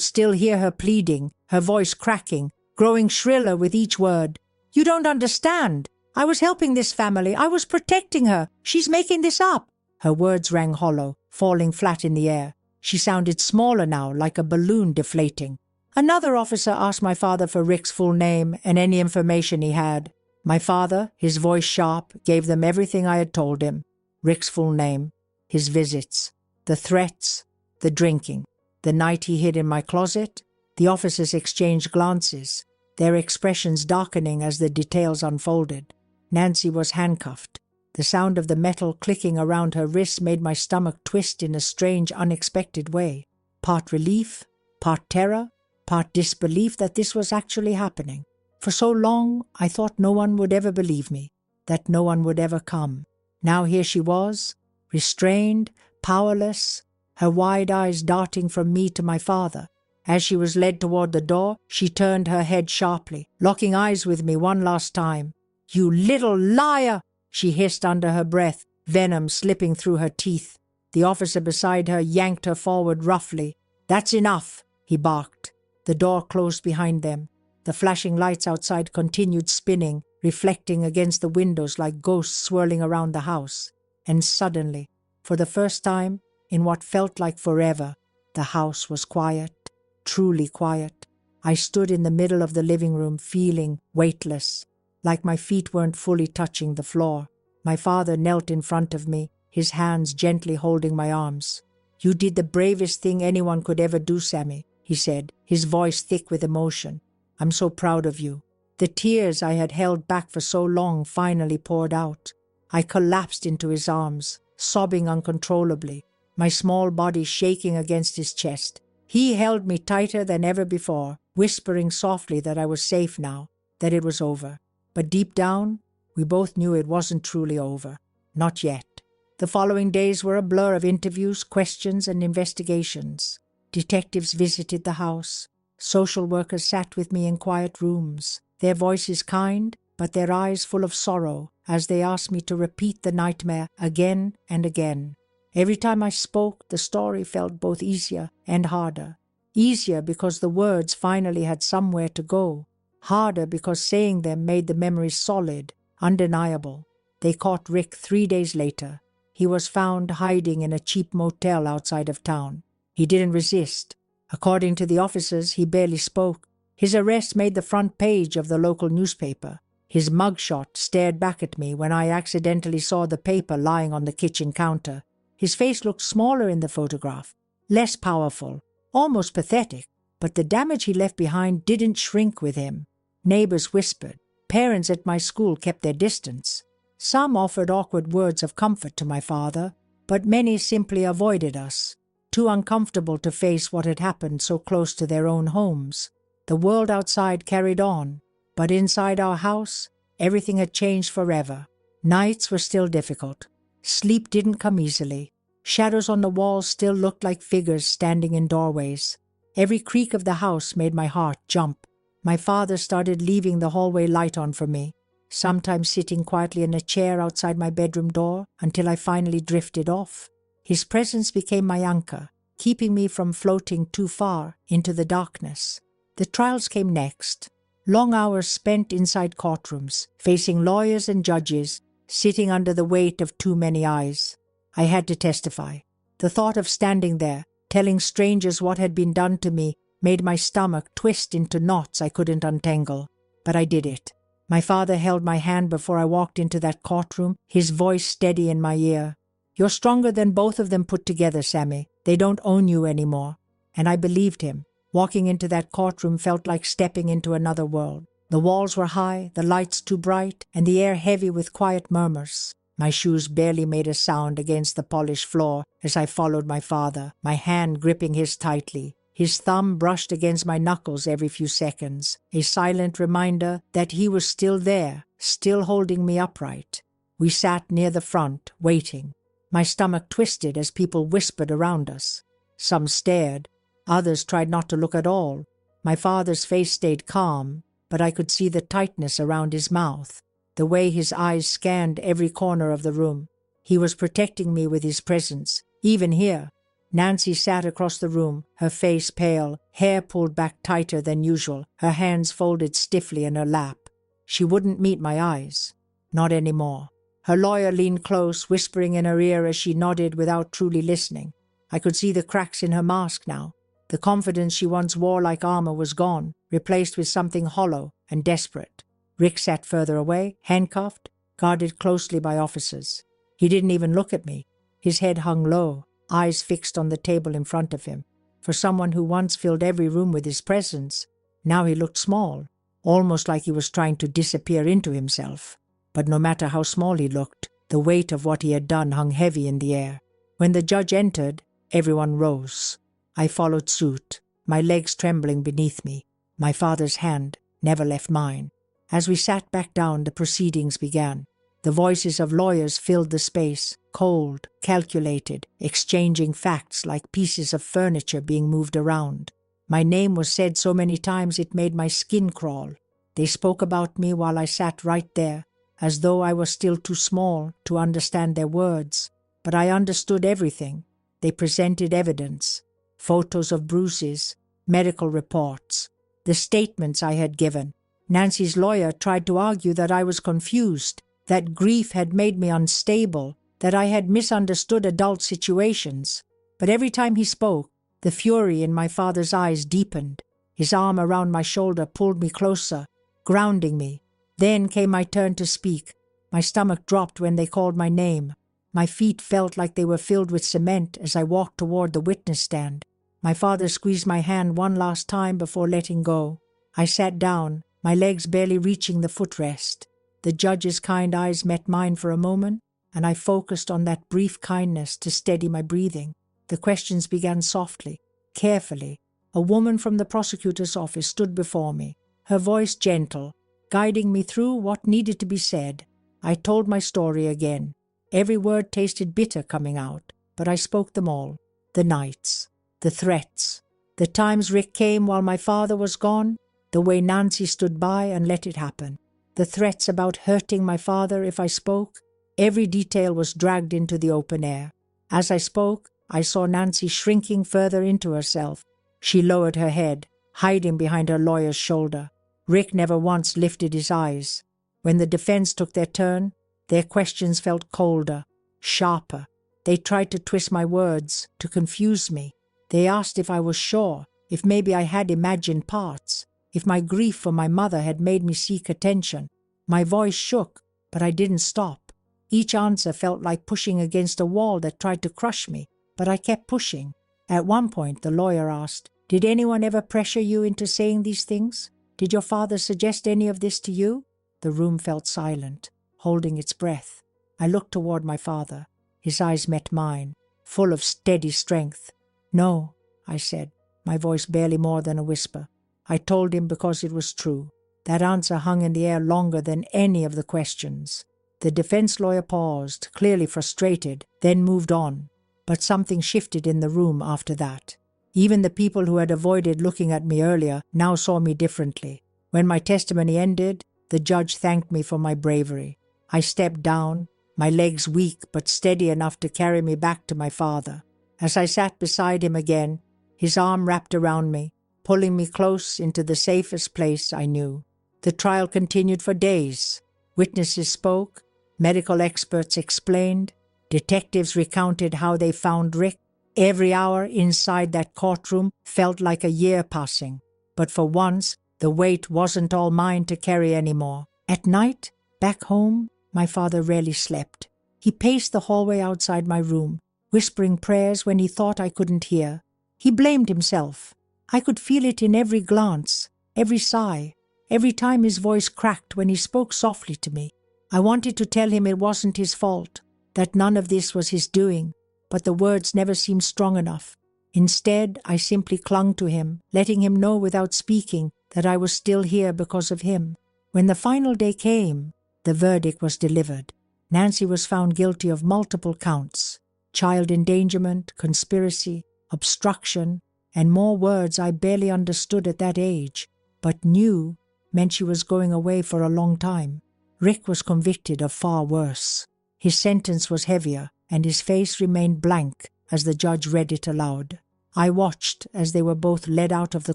still hear her pleading, her voice cracking, growing shriller with each word. "You don't understand. I was helping this family. I was protecting her. She's making this up." Her words rang hollow, falling flat in the air. She sounded smaller now, like a balloon deflating. Another officer asked my father for Rick's full name and any information he had. My father, his voice sharp, gave them everything I had told him. Rick's full name, his visits, the threats, the drinking, the night he hid in my closet. The officers exchanged glances, their expressions darkening as the details unfolded. Nancy was handcuffed. The sound of the metal clicking around her wrists made my stomach twist in a strange, unexpected way. Part relief, part terror, part disbelief that this was actually happening. For so long, I thought no one would ever believe me, that no one would ever come. Now here she was, restrained, powerless, her wide eyes darting from me to my father. As she was led toward the door, she turned her head sharply, locking eyes with me one last time. "You little liar!" she hissed under her breath, venom slipping through her teeth. The officer beside her yanked her forward roughly. "That's enough," he barked. The door closed behind them. The flashing lights outside continued spinning, reflecting against the windows like ghosts swirling around the house. And suddenly, for the first time in what felt like forever, the house was quiet, truly quiet. I stood in the middle of the living room feeling weightless, like my feet weren't fully touching the floor. My father knelt in front of me, his hands gently holding my arms. "You did the bravest thing anyone could ever do, Sammy," he said, his voice thick with emotion. "I'm so proud of you." The tears I had held back for so long finally poured out. I collapsed into his arms, sobbing uncontrollably, my small body shaking against his chest. He held me tighter than ever before, whispering softly that I was safe now, that it was over. But deep down, we both knew it wasn't truly over. Not yet. The following days were a blur of interviews, questions, and investigations. Detectives visited the house. Social workers sat with me in quiet rooms, their voices kind, but their eyes full of sorrow, as they asked me to repeat the nightmare again and again. Every time I spoke, the story felt both easier and harder. Easier because the words finally had somewhere to go. Harder because saying them made the memories solid, undeniable. They caught Rick 3 days later. He was found hiding in a cheap motel outside of town. He didn't resist. According to the officers, he barely spoke. His arrest made the front page of the local newspaper. His mugshot stared back at me when I accidentally saw the paper lying on the kitchen counter. His face looked smaller in the photograph, less powerful, almost pathetic, but the damage he left behind didn't shrink with him. Neighbors whispered. Parents at my school kept their distance. Some offered awkward words of comfort to my father, but many simply avoided us, too uncomfortable to face what had happened so close to their own homes. The world outside carried on, but inside our house, everything had changed forever. Nights were still difficult. Sleep didn't come easily. Shadows on the walls still looked like figures standing in doorways. Every creak of the house made my heart jump. My father started leaving the hallway light on for me, sometimes sitting quietly in a chair outside my bedroom door until I finally drifted off. His presence became my anchor, keeping me from floating too far into the darkness. The trials came next. Long hours spent inside courtrooms, facing lawyers and judges, sitting under the weight of too many eyes. I had to testify. The thought of standing there, telling strangers what had been done to me, made my stomach twist into knots I couldn't untangle. But I did it. My father held my hand before I walked into that courtroom, his voice steady in my ear. "You're stronger than both of them put together, Sammy. They don't own you anymore." And I believed him. Walking into that courtroom felt like stepping into another world. The walls were high, the lights too bright, and the air heavy with quiet murmurs. My shoes barely made a sound against the polished floor as I followed my father, my hand gripping his tightly. His thumb brushed against my knuckles every few seconds, a silent reminder that he was still there, still holding me upright. We sat near the front, waiting. My stomach twisted as people whispered around us. Some stared. Others tried not to look at all. My father's face stayed calm, but I could see the tightness around his mouth, the way his eyes scanned every corner of the room. He was protecting me with his presence, even here. Nancy sat across the room, her face pale, hair pulled back tighter than usual, her hands folded stiffly in her lap. She wouldn't meet my eyes. Not anymore. Her lawyer leaned close, whispering in her ear as she nodded without truly listening. I could see the cracks in her mask now. The confidence she once wore like armor was gone, replaced with something hollow and desperate. Rick sat further away, handcuffed, guarded closely by officers. He didn't even look at me. His head hung low, eyes fixed on the table in front of him. For someone who once filled every room with his presence, now he looked small, almost like he was trying to disappear into himself. But no matter how small he looked, the weight of what he had done hung heavy in the air. When the judge entered, everyone rose. I followed suit, my legs trembling beneath me. My father's hand never left mine. As we sat back down, the proceedings began. The voices of lawyers filled the space, cold, calculated, exchanging facts like pieces of furniture being moved around. My name was said so many times it made my skin crawl. They spoke about me while I sat right there, as though I was still too small to understand their words. But I understood everything. They presented evidence, photos of bruises, medical reports, the statements I had given. Nancy's lawyer tried to argue that I was confused, that grief had made me unstable, that I had misunderstood adult situations. But every time he spoke, the fury in my father's eyes deepened. His arm around my shoulder pulled me closer, grounding me. Then came my turn to speak. My stomach dropped when they called my name. My feet felt like they were filled with cement as I walked toward the witness stand. My father squeezed my hand one last time before letting go. I sat down, my legs barely reaching the footrest. The judge's kind eyes met mine for a moment, and I focused on that brief kindness to steady my breathing. The questions began softly, carefully. A woman from the prosecutor's office stood before me, her voice gentle, guiding me through what needed to be said. I told my story again. Every word tasted bitter coming out, but I spoke them all. The nights, the threats, the times Rick came while my father was gone, the way Nancy stood by and let it happen. The threats about hurting my father if I spoke, every detail was dragged into the open air. As I spoke, I saw Nancy shrinking further into herself. She lowered her head, hiding behind her lawyer's shoulder. Rick never once lifted his eyes. When the defense took their turn, their questions felt colder, sharper. They tried to twist my words, to confuse me. They asked if I was sure, if maybe I had imagined parts, if my grief for my mother had made me seek attention. My voice shook, but I didn't stop. Each answer felt like pushing against a wall that tried to crush me, but I kept pushing. At one point, the lawyer asked, "Did anyone ever pressure you into saying these things? Did your father suggest any of this to you?" The room felt silent, holding its breath. I looked toward my father. His eyes met mine, full of steady strength. "No," I said, my voice barely more than a whisper. I told him because it was true. That answer hung in the air longer than any of the questions. The defense lawyer paused, clearly frustrated, then moved on. But something shifted in the room after that. Even the people who had avoided looking at me earlier now saw me differently. When my testimony ended, the judge thanked me for my bravery. I stepped down, my legs weak but steady enough to carry me back to my father. As I sat beside him again, his arm wrapped around me, pulling me close into the safest place I knew. The trial continued for days. Witnesses spoke, medical experts explained, detectives recounted how they found Rick. Every hour inside that courtroom felt like a year passing. But for once, the weight wasn't all mine to carry anymore. At night, back home, my father rarely slept. He paced the hallway outside my room, whispering prayers when he thought I couldn't hear. He blamed himself. I could feel it in every glance, every sigh, every time his voice cracked when he spoke softly to me. I wanted to tell him it wasn't his fault, that none of this was his doing, but the words never seemed strong enough. Instead, I simply clung to him, letting him know without speaking that I was still here because of him. When the final day came, the verdict was delivered. Nancy was found guilty of multiple counts: child endangerment, conspiracy, obstruction, and more words I barely understood at that age, but knew meant she was going away for a long time. Rick was convicted of far worse. His sentence was heavier, and his face remained blank as the judge read it aloud. I watched as they were both led out of the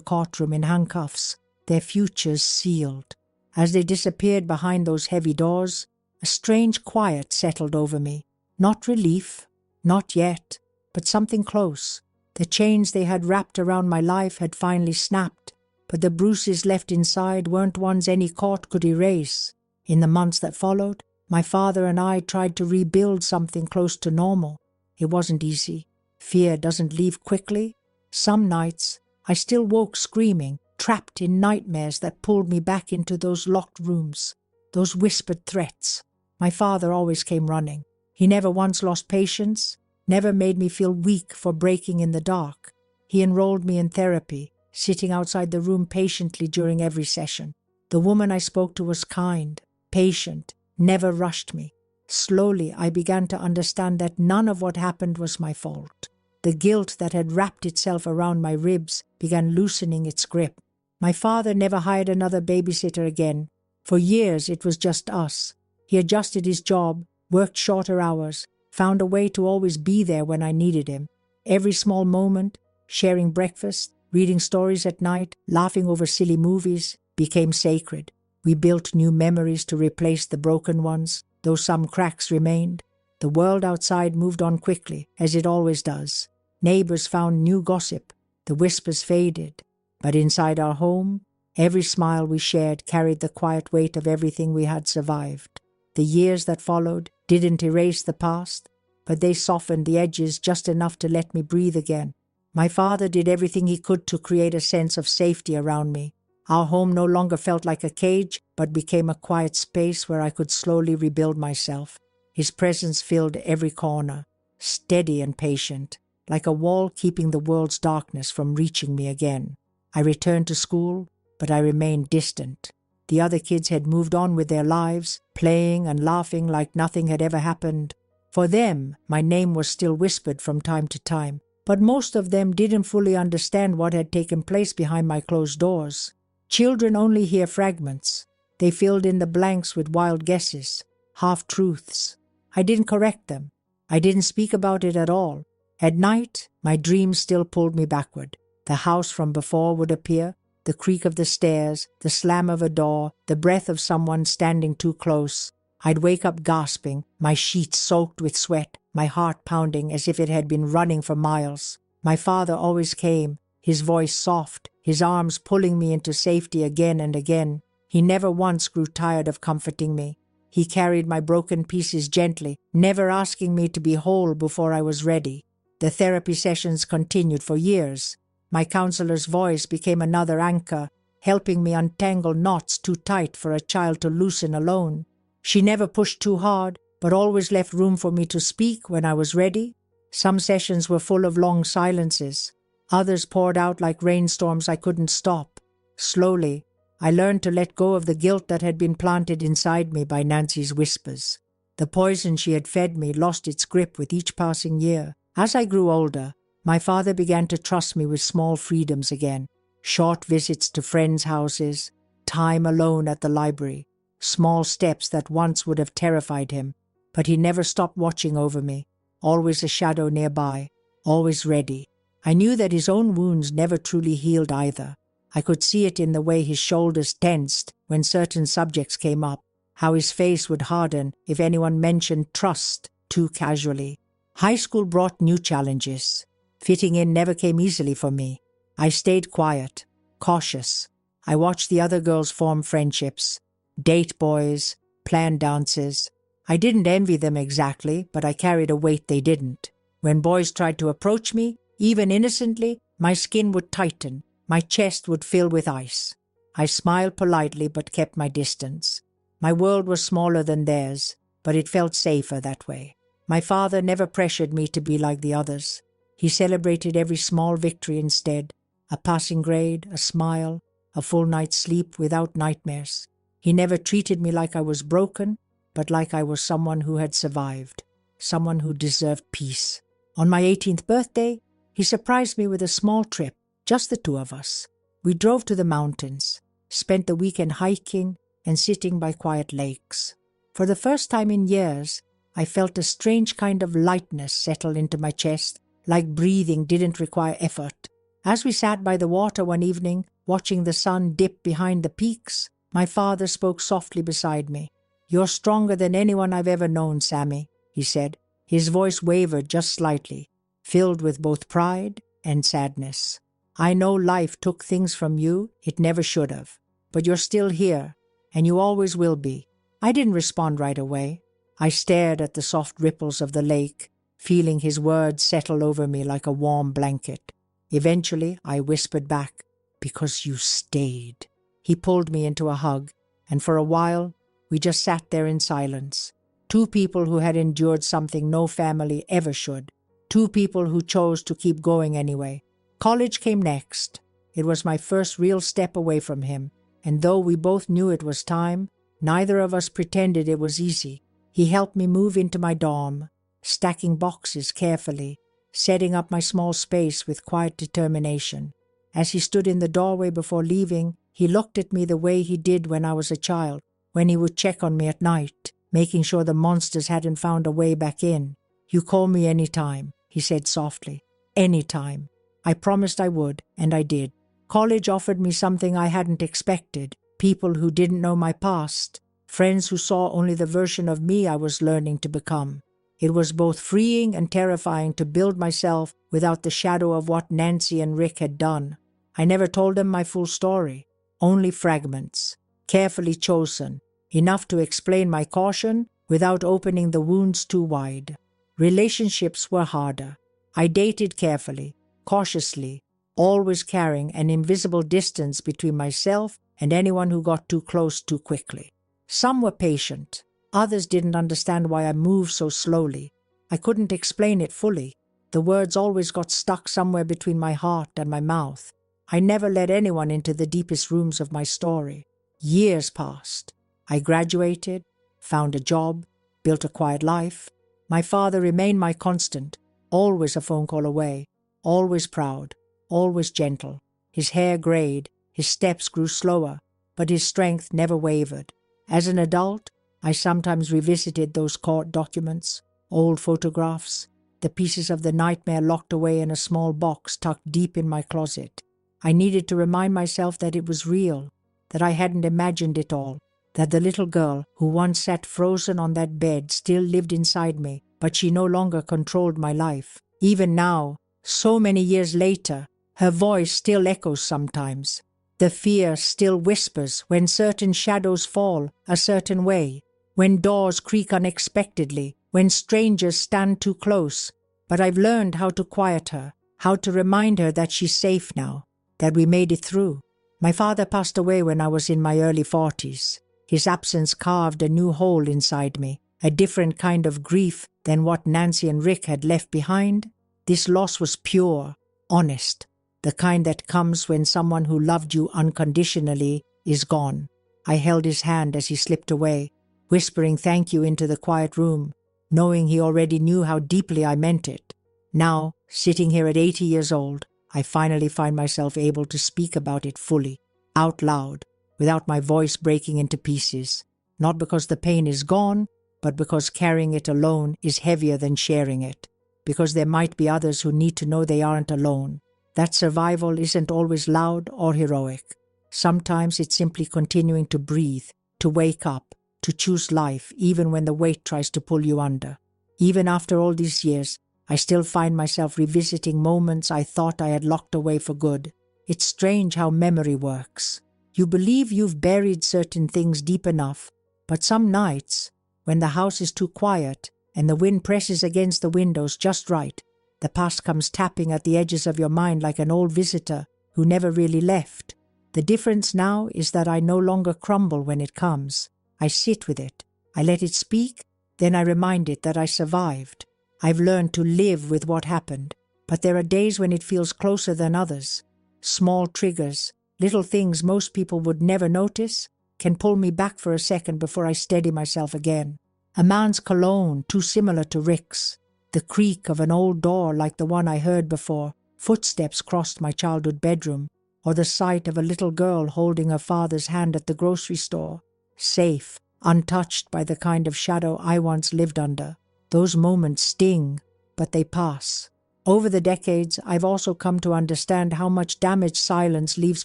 courtroom in handcuffs, their futures sealed. As they disappeared behind those heavy doors, a strange quiet settled over me. Not relief, not yet, but something close. The chains they had wrapped around my life had finally snapped, but the bruises left inside weren't ones any court could erase. In the months that followed, my father and I tried to rebuild something close to normal. It wasn't easy. Fear doesn't leave quickly. Some nights, I still woke screaming, trapped in nightmares that pulled me back into those locked rooms, those whispered threats. My father always came running. He never once lost patience, never made me feel weak for breaking in the dark. He enrolled me in therapy, sitting outside the room patiently during every session. The woman I spoke to was kind, patient, never rushed me. Slowly, I began to understand that none of what happened was my fault. The guilt that had wrapped itself around my ribs began loosening its grip. My father never hired another babysitter again. For years, it was just us. He adjusted his job, worked shorter hours, found a way to always be there when I needed him. Every small moment, sharing breakfast, reading stories at night, laughing over silly movies, became sacred. We built new memories to replace the broken ones, though some cracks remained. The world outside moved on quickly, as it always does. Neighbors found new gossip. The whispers faded. But inside our home, every smile we shared carried the quiet weight of everything we had survived. The years that followed didn't erase the past, but they softened the edges just enough to let me breathe again. My father did everything he could to create a sense of safety around me. Our home no longer felt like a cage, but became a quiet space where I could slowly rebuild myself. His presence filled every corner, steady and patient, like a wall keeping the world's darkness from reaching me again. I returned to school, but I remained distant. The other kids had moved on with their lives, playing and laughing like nothing had ever happened. For them, my name was still whispered from time to time, but most of them didn't fully understand what had taken place behind my closed doors. Children only hear fragments. They filled in the blanks with wild guesses, half-truths. I didn't correct them. I didn't speak about it at all. At night, my dreams still pulled me backward. The house from before would appear, the creak of the stairs, the slam of a door, the breath of someone standing too close. I'd wake up gasping, my sheets soaked with sweat, my heart pounding as if it had been running for miles. My father always came, his voice soft, his arms pulling me into safety again and again. He never once grew tired of comforting me. He carried my broken pieces gently, never asking me to be whole before I was ready. The therapy sessions continued for years. My counselor's voice became another anchor, helping me untangle knots too tight for a child to loosen alone. She never pushed too hard, but always left room for me to speak when I was ready. Some sessions were full of long silences. Others poured out like rainstorms I couldn't stop. Slowly, I learned to let go of the guilt that had been planted inside me by Nancy's whispers. The poison she had fed me lost its grip with each passing year. As I grew older, my father began to trust me with small freedoms again. Short visits to friends' houses, time alone at the library, small steps that once would have terrified him. But he never stopped watching over me, always a shadow nearby, always ready. I knew that his own wounds never truly healed either. I could see it in the way his shoulders tensed when certain subjects came up, how his face would harden if anyone mentioned trust too casually. High school brought new challenges. Fitting in never came easily for me. I stayed quiet, cautious. I watched the other girls form friendships, date boys, plan dances. I didn't envy them exactly, but I carried a weight they didn't. When boys tried to approach me, even innocently, my skin would tighten, my chest would fill with ice. I smiled politely but kept my distance. My world was smaller than theirs, but it felt safer that way. My father never pressured me to be like the others. He celebrated every small victory instead, a passing grade, a smile, a full night's sleep without nightmares. He never treated me like I was broken, but like I was someone who had survived, someone who deserved peace. On my 18th birthday, he surprised me with a small trip, just the two of us. We drove to the mountains, spent the weekend hiking and sitting by quiet lakes. For the first time in years, I felt a strange kind of lightness settle into my chest, like breathing didn't require effort. As we sat by the water one evening, watching the sun dip behind the peaks, my father spoke softly beside me. "You're stronger than anyone I've ever known, Sammy," he said. His voice wavered just slightly, filled with both pride and sadness. "I know life took things from you it never should have, but you're still here, and you always will be." I didn't respond right away. I stared at the soft ripples of the lake, feeling his words settle over me like a warm blanket. Eventually, I whispered back, "Because you stayed." He pulled me into a hug, and for a while, we just sat there in silence. Two people who had endured something no family ever should. Two people who chose to keep going anyway. College came next. It was my first real step away from him, and though we both knew it was time, neither of us pretended it was easy. He helped me move into my dorm, stacking boxes carefully, setting up my small space with quiet determination. As he stood in the doorway before leaving, he looked at me the way he did when I was a child, when he would check on me at night, making sure the monsters hadn't found a way back in. "You call me any time," he said softly. "Any time." I promised I would, and I did. College offered me something I hadn't expected, people who didn't know my past, friends who saw only the version of me I was learning to become. It was both freeing and terrifying to build myself without the shadow of what Nancy and Rick had done. I never told them my full story, only fragments, carefully chosen, enough to explain my caution without opening the wounds too wide. Relationships were harder. I dated carefully, cautiously, always carrying an invisible distance between myself and anyone who got too close too quickly. Some were patient. Others didn't understand why I moved so slowly. I couldn't explain it fully. The words always got stuck somewhere between my heart and my mouth. I never let anyone into the deepest rooms of my story. Years passed. I graduated, found a job, built a quiet life. My father remained my constant, always a phone call away, always proud, always gentle. His hair grayed, his steps grew slower, but his strength never wavered. As an adult, I sometimes revisited those court documents, old photographs, the pieces of the nightmare locked away in a small box tucked deep in my closet. I needed to remind myself that it was real, that I hadn't imagined it all, that the little girl who once sat frozen on that bed still lived inside me, but she no longer controlled my life. Even now, so many years later, her voice still echoes sometimes. The fear still whispers when certain shadows fall a certain way, when doors creak unexpectedly, when strangers stand too close. But I've learned how to quiet her, how to remind her that she's safe now, that we made it through. My father passed away when I was in my early 40s. His absence carved a new hole inside me, a different kind of grief than what Nancy and Rick had left behind. This loss was pure, honest, the kind that comes when someone who loved you unconditionally is gone. I held his hand as he slipped away, whispering thank you into the quiet room, knowing he already knew how deeply I meant it. Now, sitting here at 80 years old, I finally find myself able to speak about it fully, out loud, without my voice breaking into pieces, not because the pain is gone, but because carrying it alone is heavier than sharing it, because there might be others who need to know they aren't alone. That survival isn't always loud or heroic. Sometimes it's simply continuing to breathe, to wake up, to choose life even when the weight tries to pull you under. Even after all these years, I still find myself revisiting moments I thought I had locked away for good. It's strange how memory works. You believe you've buried certain things deep enough, but some nights, when the house is too quiet and the wind presses against the windows just right, the past comes tapping at the edges of your mind like an old visitor who never really left. The difference now is that I no longer crumble when it comes. I sit with it. I let it speak, then I remind it that I survived. I've learned to live with what happened, but there are days when it feels closer than others. Small triggers, little things most people would never notice, can pull me back for a second before I steady myself again. A man's cologne too similar to Rick's, the creak of an old door like the one I heard before, footsteps crossed my childhood bedroom, or the sight of a little girl holding her father's hand at the grocery store, safe, untouched by the kind of shadow I once lived under. Those moments sting, but they pass. Over the decades, I've also come to understand how much damage silence leaves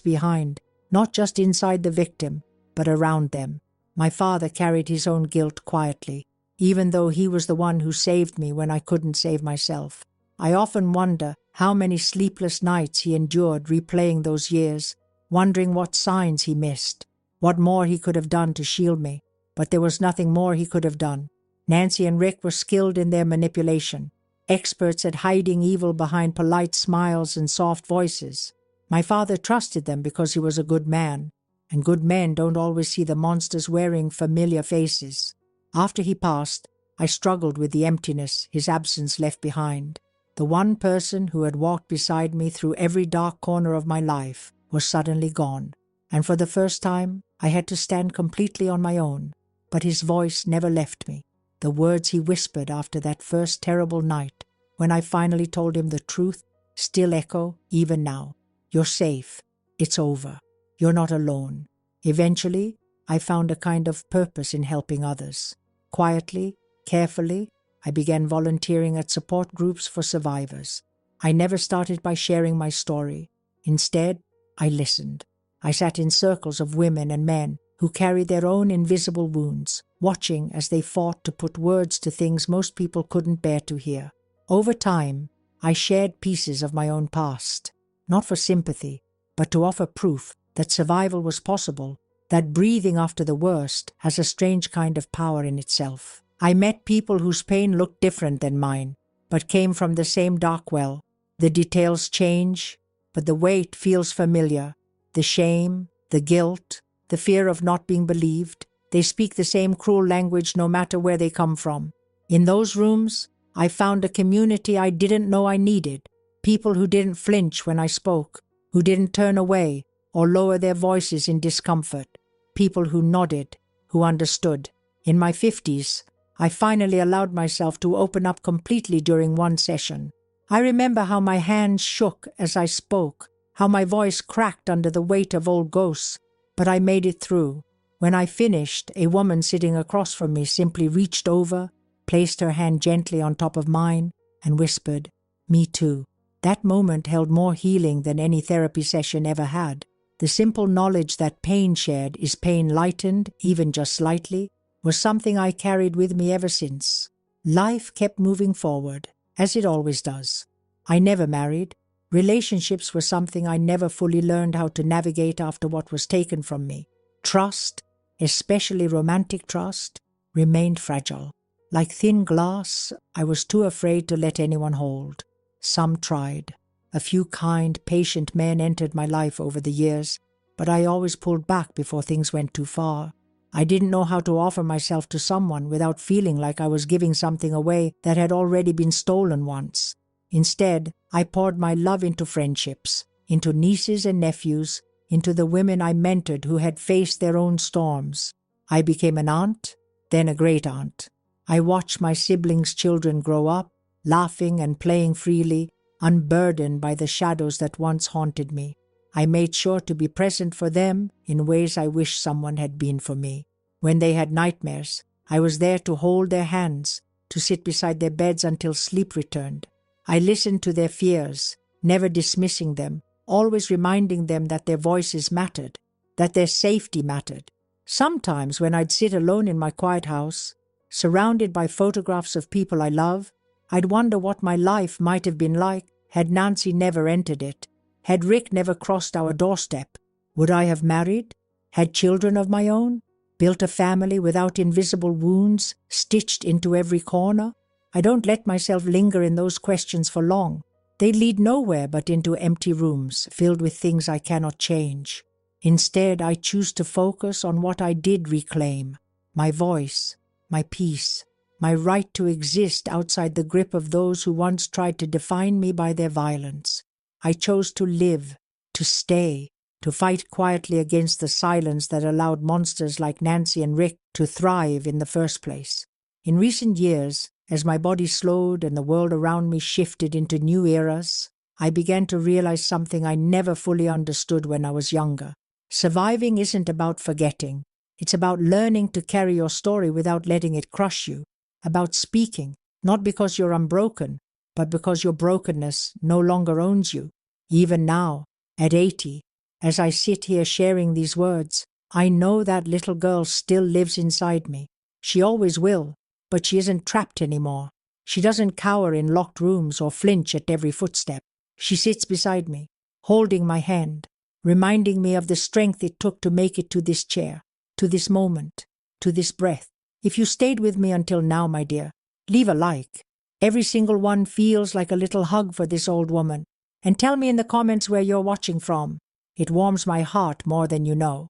behind, not just inside the victim, but around them. My father carried his own guilt quietly, even though he was the one who saved me when I couldn't save myself. I often wonder how many sleepless nights he endured replaying those years, wondering what signs he missed, what more he could have done to shield me. But there was nothing more he could have done. Nancy and Rick were skilled in their manipulation, experts at hiding evil behind polite smiles and soft voices. My father trusted them because he was a good man, and good men don't always see the monsters wearing familiar faces. After he passed, I struggled with the emptiness his absence left behind. The one person who had walked beside me through every dark corner of my life was suddenly gone, and for the first time I had to stand completely on my own. But his voice never left me. The words he whispered after that first terrible night, when I finally told him the truth, still echo even now. You're safe. It's over. You're not alone. Eventually, I found a kind of purpose in helping others. Quietly, carefully, I began volunteering at support groups for survivors. I never started by sharing my story. Instead, I listened. I sat in circles of women and men who carried their own invisible wounds, watching as they fought to put words to things most people couldn't bear to hear. Over time, I shared pieces of my own past, not for sympathy, but to offer proof that survival was possible, that breathing after the worst has a strange kind of power in itself. I met people whose pain looked different than mine, but came from the same dark well. The details change, but the weight feels familiar. The shame, the guilt, the fear of not being believed, they speak the same cruel language no matter where they come from. In those rooms, I found a community I didn't know I needed, people who didn't flinch when I spoke, who didn't turn away or lower their voices in discomfort, people who nodded, who understood. In my 50s, I finally allowed myself to open up completely during one session. I remember how my hands shook as I spoke, how my voice cracked under the weight of old ghosts, but I made it through. When I finished, a woman sitting across from me simply reached over, placed her hand gently on top of mine, and whispered, "Me too." That moment held more healing than any therapy session ever had. The simple knowledge that pain shared is pain lightened, even just slightly, was something I carried with me ever since. Life kept moving forward, as it always does. I never married. Relationships were something I never fully learned how to navigate after what was taken from me. Trust, especially romantic trust, remained fragile. Like thin glass, I was too afraid to let anyone hold. Some tried. A few kind, patient men entered my life over the years, but I always pulled back before things went too far. I didn't know how to offer myself to someone without feeling like I was giving something away that had already been stolen once. Instead, I poured my love into friendships, into nieces and nephews, into the women I mentored who had faced their own storms. I became an aunt, then a great-aunt. I watched my siblings' children grow up, laughing and playing freely, unburdened by the shadows that once haunted me. I made sure to be present for them in ways I wish someone had been for me. When they had nightmares, I was there to hold their hands, to sit beside their beds until sleep returned. I listened to their fears, never dismissing them, always reminding them that their voices mattered, that their safety mattered. Sometimes when I'd sit alone in my quiet house, surrounded by photographs of people I love, I'd wonder what my life might have been like had Nancy never entered it, had Rick never crossed our doorstep. Would I have married? Had children of my own? Built a family without invisible wounds stitched into every corner? I don't let myself linger in those questions for long. They lead nowhere but into empty rooms filled with things I cannot change. Instead, I choose to focus on what I did reclaim: my voice, my peace, my right to exist outside the grip of those who once tried to define me by their violence. I chose to live, to stay, to fight quietly against the silence that allowed monsters like Nancy and Rick to thrive in the first place. In recent years, as my body slowed and the world around me shifted into new eras, I began to realize something I never fully understood when I was younger. Surviving isn't about forgetting. It's about learning to carry your story without letting it crush you. About speaking, not because you're unbroken, but because your brokenness no longer owns you. Even now, at 80, as I sit here sharing these words, I know that little girl still lives inside me. She always will, but she isn't trapped anymore. She doesn't cower in locked rooms or flinch at every footstep. She sits beside me, holding my hand, reminding me of the strength it took to make it to this chair, to this moment, to this breath. If you stayed with me until now, my dear, leave a like. Every single one feels like a little hug for this old woman. And tell me in the comments where you're watching from. It warms my heart more than you know.